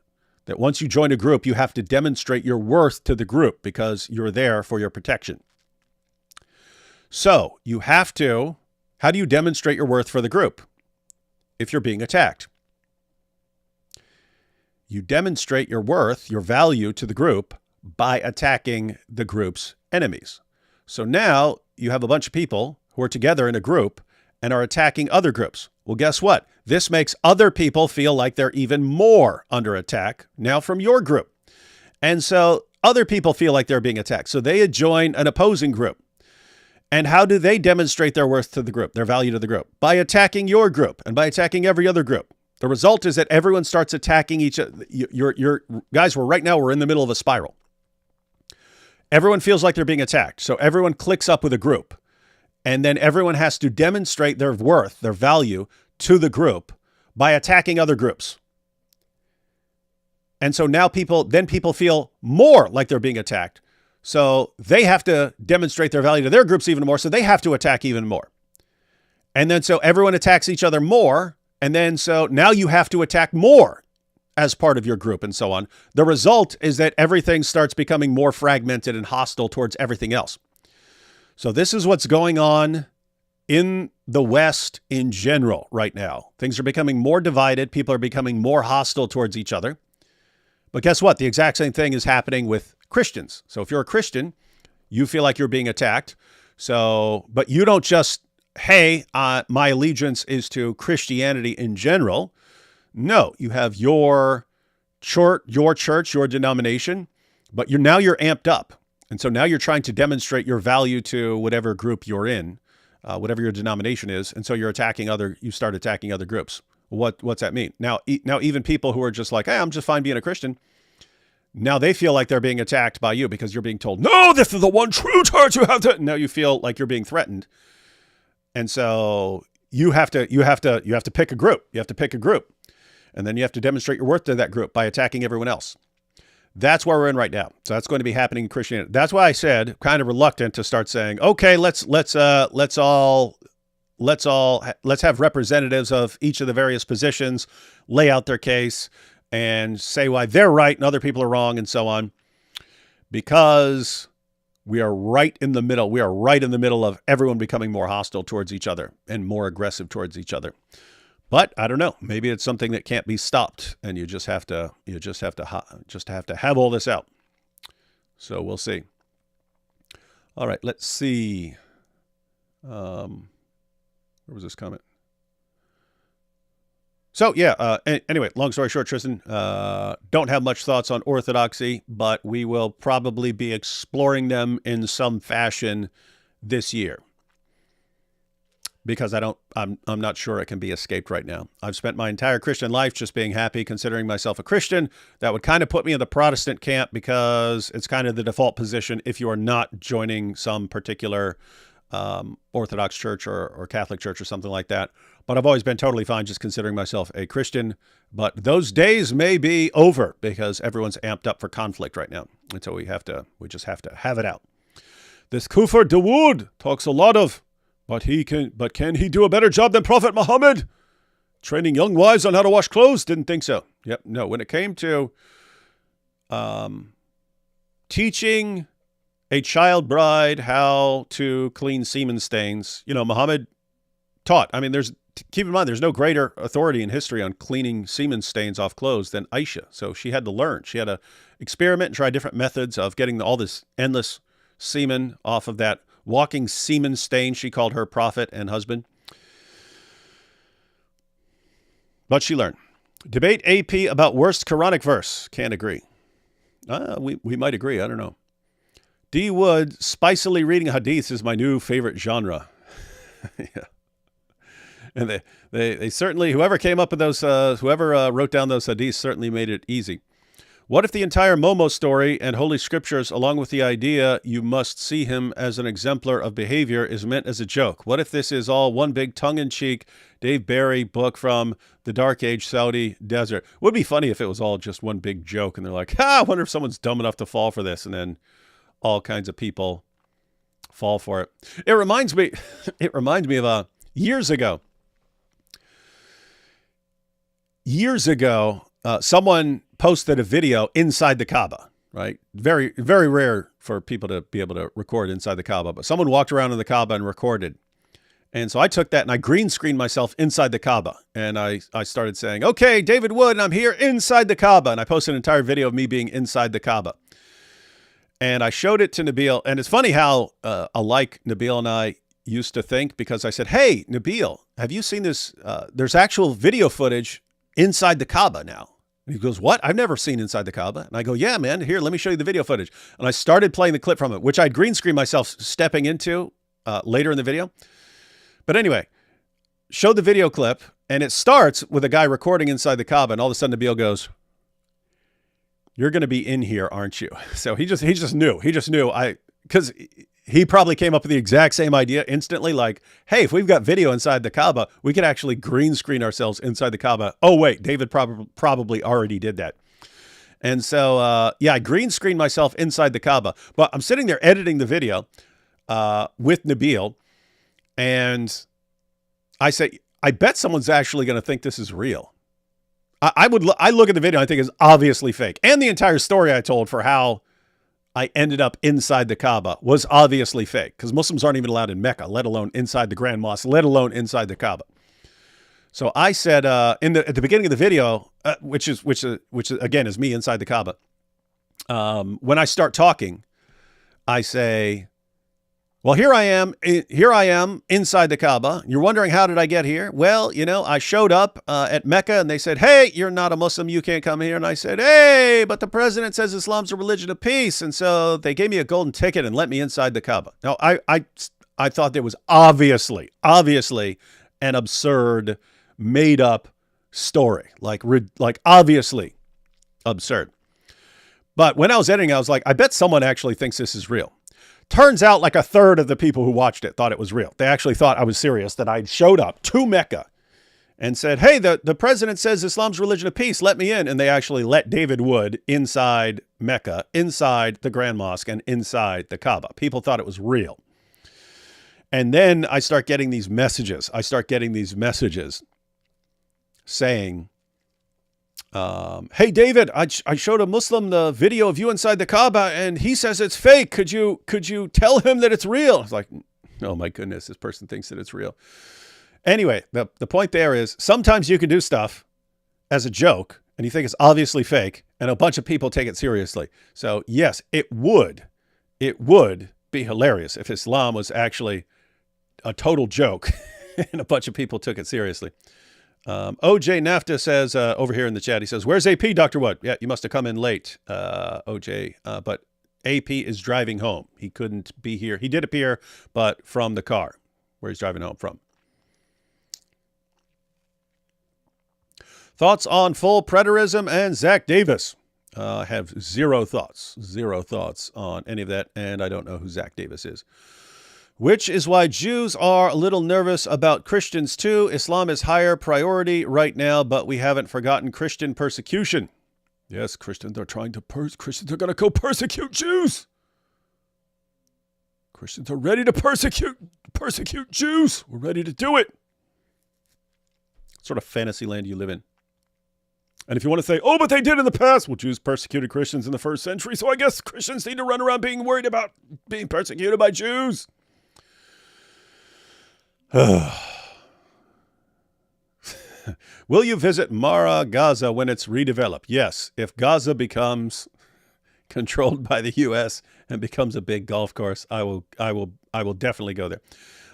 that once you join a group, you have to demonstrate your worth to the group because you're there for your protection. So you have to, how do you demonstrate your worth for the group if you're being attacked? You demonstrate your worth, your value to the group by attacking the group's enemies. So now you have a bunch of people who are together in a group and are attacking other groups. Well, guess what? This makes other people feel like they're even more under attack now from your group. And so other people feel like they're being attacked. So they join an opposing group. And how do they demonstrate their worth to the group, their value to the group? By attacking your group and by attacking every other group. The result is that everyone starts attacking each other. Your guys, we're in the middle of a spiral. Everyone feels like they're being attacked. So everyone clicks up with a group. And then everyone has to demonstrate their worth, their value to the group by attacking other groups. And so now people feel more like they're being attacked. So they have to demonstrate their value to their groups even more. So they have to attack even more. And then so everyone attacks each other more. And then so now you have to attack more as part of your group and so on. The result is that everything starts becoming more fragmented and hostile towards everything else. So this is what's going on in the West in general right now. Things are becoming more divided. People are becoming more hostile towards each other. But guess what? The exact same thing is happening with Christians. So if you're a Christian, you feel like you're being attacked. So, but you don't just, hey, my allegiance is to Christianity in general. No, you have your your church, your denomination, but you're amped up. And so now you're trying to demonstrate your value to whatever group you're in, whatever your denomination is. And so you start attacking other groups. What's that mean? Now even people who are just like, hey, I'm just fine being a Christian. Now they feel like they're being attacked by you because you're being told, no, this is the one true church. You have to. Now you feel like you're being threatened. And so you have to pick a group. You have to pick a group. And then you have to demonstrate your worth to that group by attacking everyone else. That's where we're in right now. So that's going to be happening in Christianity. That's why I said, kind of reluctant to start saying, okay, let's have representatives of each of the various positions lay out their case and say why they're right and other people are wrong and so on, because we are right in the middle. We are right in the middle of everyone becoming more hostile towards each other and more aggressive towards each other. But I don't know. Maybe it's something that can't be stopped, and you just have to have all this out. So we'll see. All right, let's see. Where was this comment? So yeah. Anyway, long story short, Tristan, don't have much thoughts on orthodoxy, but we will probably be exploring them in some fashion this year. Because I'm not sure it can be escaped right now. I've spent my entire Christian life just being happy, considering myself a Christian. That would kind of put me in the Protestant camp because it's kind of the default position if you are not joining some particular Orthodox church or Catholic church or something like that. But I've always been totally fine just considering myself a Christian. But those days may be over because everyone's amped up for conflict right now. And so we just have to have it out. This Kufr Dawood talks a lot of, but can he do a better job than Prophet Muhammad? Training young wives on how to wash clothes? Didn't think so. Yep, no. When it came to teaching a child bride how to clean semen stains, Muhammad taught. I mean, keep in mind, there's no greater authority in history on cleaning semen stains off clothes than Aisha. So she had to learn. She had to experiment and try different methods of getting all this endless semen off of that walking semen stain, she called her prophet and husband. But she learned. Debate AP about worst Quranic verse. Can't agree. We might agree. I don't know. D. Wood, spicily reading hadiths is my new favorite genre. Yeah. And they certainly, whoever came up with those, whoever wrote down those hadiths certainly made it easy. What if the entire Momo story and Holy Scriptures, along with the idea you must see him as an exemplar of behavior, is meant as a joke? What if this is all one big tongue-in-cheek Dave Barry book from the Dark Age Saudi desert? Would be funny if it was all just one big joke and they're like, I wonder if someone's dumb enough to fall for this, and then all kinds of people fall for it. It reminds me of years ago. Someone posted a video inside the Kaaba, right? Very, very rare for people to be able to record inside the Kaaba, but someone walked around in the Kaaba and recorded. And so I took that and I green screened myself inside the Kaaba. And I started saying, okay, David Wood, and I'm here inside the Kaaba. And I posted an entire video of me being inside the Kaaba. And I showed it to Nabil. And it's funny how alike Nabil and I used to think, because I said, hey, Nabil, have you seen this? There's actual video footage inside the Kaaba now. And he goes, what? I've never seen inside the Kaaba. And I go, yeah, man, here, let me show you the video footage. And I started playing the clip from it, which I'd green screen myself stepping into later in the video. But anyway, showed the video clip, and it starts with a guy recording inside the Kaaba, and all of a sudden Nabil goes, you're going to be in here, aren't you? So he just knew. Because he probably came up with the exact same idea instantly, like, hey, if we've got video inside the Kaaba, we could actually green screen ourselves inside the Kaaba. Oh, wait, David probably already did that. And so, I green screened myself inside the Kaaba. But I'm sitting there editing the video with Nabil, and I say, I bet someone's actually going to think this is real. I look at the video, I think it's obviously fake. And the entire story I told for how I ended up inside the Kaaba was obviously fake, because Muslims aren't even allowed in Mecca, let alone inside the Grand Mosque, let alone inside the Kaaba. So I said at the beginning of the video, which again is me inside the Kaaba. When I start talking, I say, Well, here I am inside the Kaaba. You're wondering, how did I get here? Well, I showed up at Mecca and they said, hey, you're not a Muslim. You can't come here. And I said, hey, but the president says Islam's a religion of peace. And so they gave me a golden ticket and let me inside the Kaaba. Now, I thought there was obviously an absurd, made up story, like obviously absurd. But when I was editing, I was like, I bet someone actually thinks this is real. Turns out like a third of the people who watched it thought it was real. They actually thought I was serious, that I showed up to Mecca and said, hey, the president says Islam's religion of peace, let me in. And they actually let David Wood inside Mecca, inside the Grand Mosque, and inside the Kaaba. People thought it was real. And then I start getting these messages. Saying, hey, David, I showed a Muslim the video of you inside the Kaaba and he says it's fake. Could you tell him that it's real? I was like, oh my goodness, this person thinks that it's real. Anyway, the point there is sometimes you can do stuff as a joke and you think it's obviously fake and a bunch of people take it seriously. So yes, it would be hilarious if Islam was actually a total joke and a bunch of people took it seriously. OJ Nafta says over here in the chat, he says, where's AP, Dr. Wood? Yeah, you must have come in late, OJ. But AP is driving home. He couldn't be here. He did appear, but from the car where he's driving home from. Thoughts on full preterism and Zach Davis? I have zero thoughts on any of that, and I don't know who Zach Davis is. Which is why Jews are a little nervous about Christians too. Islam is higher priority right now, but we haven't forgotten Christian persecution. Yes, Christians are going to go persecute Jews. Christians are ready to persecute Jews. We're ready to do it. What sort of fantasy land you live in? And if you want to say, oh, but they did in the past. Well, Jews persecuted Christians in the first century, so I guess Christians need to run around being worried about being persecuted by Jews. Will you visit Mara, Gaza when it's redeveloped? Yes, if Gaza becomes controlled by the U.S. and becomes a big golf course, I will definitely go there.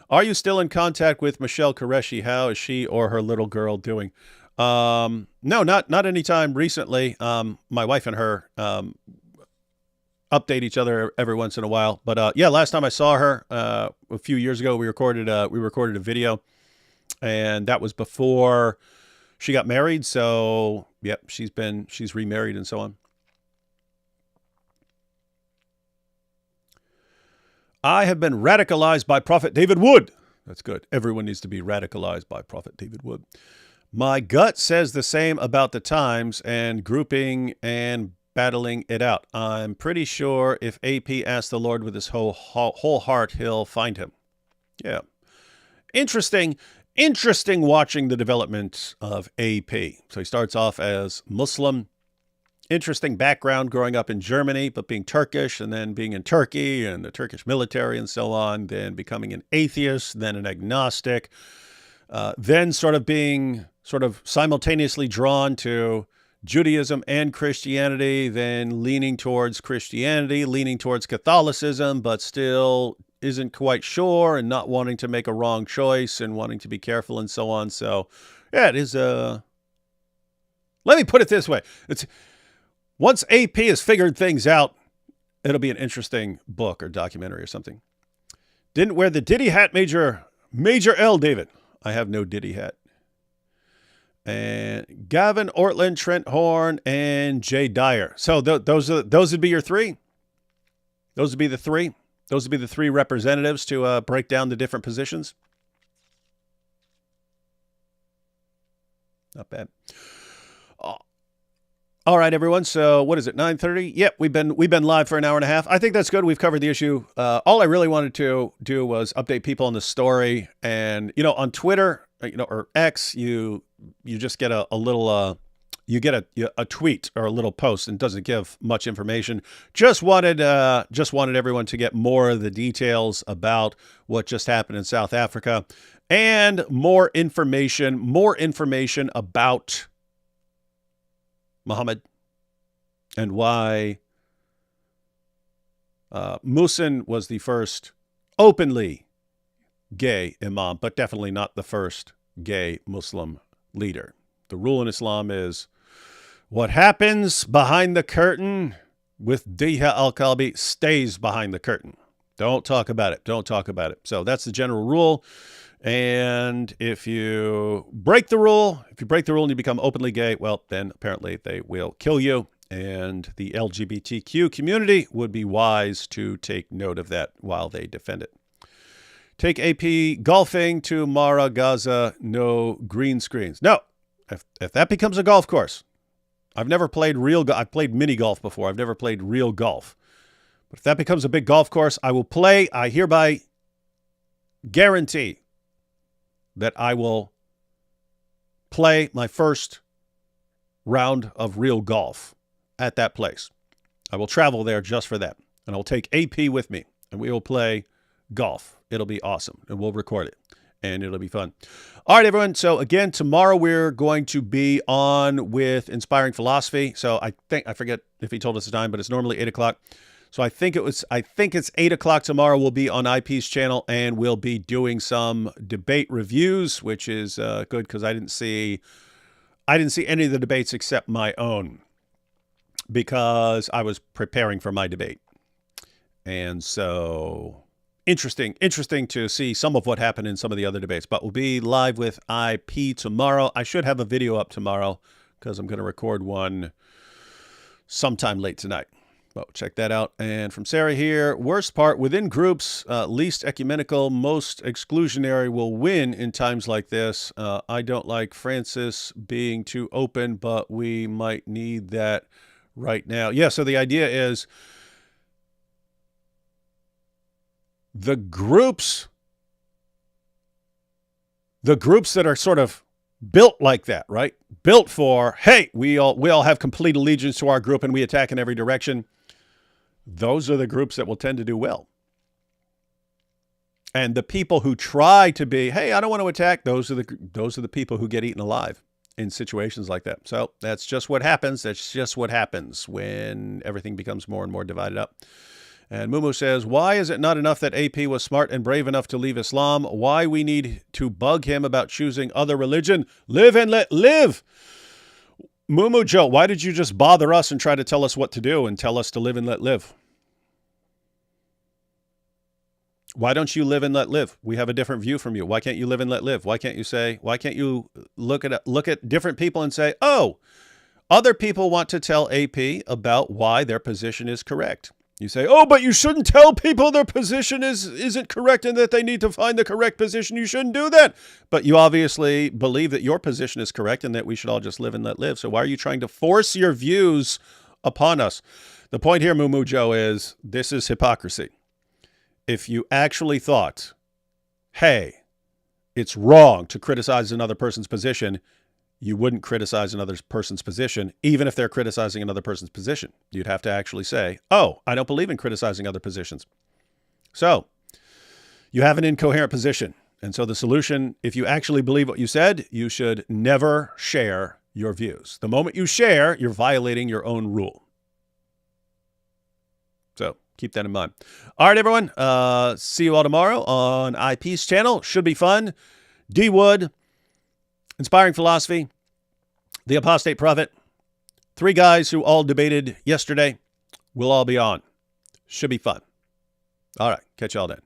Are you still in contact with Michelle Qureshi? How is she or her little girl doing? No, not anytime recently. My wife and her update each other every once in a while. But yeah, last time I saw her a few years ago, we recorded a video, and that was before she got married. So yep, she's remarried and so on. I have been radicalized by Prophet David Wood. That's good. Everyone needs to be radicalized by Prophet David Wood. My gut says the same about the times and grouping and battling it out. I'm pretty sure if AP asks the Lord with his whole heart, he'll find him. Yeah. Interesting watching the development of AP. So he starts off as Muslim. Interesting background, growing up in Germany, but being Turkish, and then being in Turkey and the Turkish military and so on, then becoming an atheist, then an agnostic, then sort of simultaneously drawn to Judaism and Christianity, then leaning towards Christianity, leaning towards Catholicism, but still isn't quite sure and not wanting to make a wrong choice and wanting to be careful and so on. So yeah, it is let me put it this way. Once AP has figured things out, it'll be an interesting book or documentary or something. Didn't wear the Diddy hat, Major L, David. I have no Diddy hat. And Gavin Ortland, Trent Horn, and Jay Dyer. So those would be your three. Those would be the three. Those would be the three representatives to break down the different positions. Not bad. All right, everyone. So what is it? 9:30. Yep, we've been live for an hour and a half. I think that's good. We've covered the issue. All I really wanted to do was update people on the story. And on Twitter, or X, you just get a little you get a tweet or a little post, and doesn't give much information. Just wanted everyone to get more of the details about what just happened in South Africa, and more information about Muhammad and why Muhsin was the first openly gay imam, but definitely not the first gay Muslim leader. The rule in Islam is what happens behind the curtain with Diha al-Kalbi stays behind the curtain. Don't talk about it. Don't talk about it. So that's the general rule. And if you break the rule, and you become openly gay, well, then apparently they will kill you. And the LGBTQ community would be wise to take note of that while they defend it. Take AP golfing to Mara, Gaza. No green screens. No, if that becomes a golf course, I've never played I've played mini golf before. I've never played real golf. But if that becomes a big golf course, I will play. I hereby guarantee that I will play my first round of real golf at that place. I will travel there just for that. And I'll take AP with me, and we will play golf. It'll be awesome, and we'll record it, and it'll be fun. All right, everyone. So again, tomorrow we're going to be on with Inspiring Philosophy. So I forget if he told us the time, but it's normally 8 o'clock. So I think it's 8 o'clock tomorrow. We'll be on IP's channel, and we'll be doing some debate reviews, which is good because I didn't see any of the debates except my own because I was preparing for my debate. And so interesting to see some of what happened in some of the other debates. But we'll be live with IP tomorrow. I should have a video up tomorrow because I'm going to record one sometime late tonight. Well, check that out. And from Sarah here, worst part, within groups, least ecumenical, most exclusionary will win in times like this. I don't like Francis being too open, but we might need that right now. Yeah, so the idea is the groups that are sort of built like that, right? Built for, hey, we all have complete allegiance to our group and we attack in every direction. Those are the groups that will tend to do well. And the people who try to be, hey, I don't want to attack, those are the people who get eaten alive in situations like that. So that's just what happens. That's just what happens when everything becomes more and more divided up. And Mumu says, why is it not enough that AP was smart and brave enough to leave Islam? Why we need to bug him about choosing other religion? Live and let live. Mumu Joe, why did you just bother us and try to tell us what to do and tell us to live and let live? Why don't you live and let live? We have a different view from you. Why can't you live and let live? Why can't you look at different people and say, oh, other people want to tell AP about why their position is correct. You say, oh, but you shouldn't tell people their position isn't correct and that they need to find the correct position. You shouldn't do that. But you obviously believe that your position is correct and that we should all just live and let live. So why are you trying to force your views upon us? The point here, Mumu Joe, is this is hypocrisy. If you actually thought, hey, it's wrong to criticize another person's position, you wouldn't criticize another person's position, even if they're criticizing another person's position. You'd have to actually say, oh, I don't believe in criticizing other positions. So you have an incoherent position. And so the solution, if you actually believe what you said, you should never share your views. The moment you share, you're violating your own rule. So keep that in mind. All right, everyone. See you all tomorrow on IP's channel. Should be fun. D Wood, Inspiring Philosophy, The Apostate Prophet, 3 guys who all debated yesterday. We'll all be on. Should be fun. All right. Catch y'all then.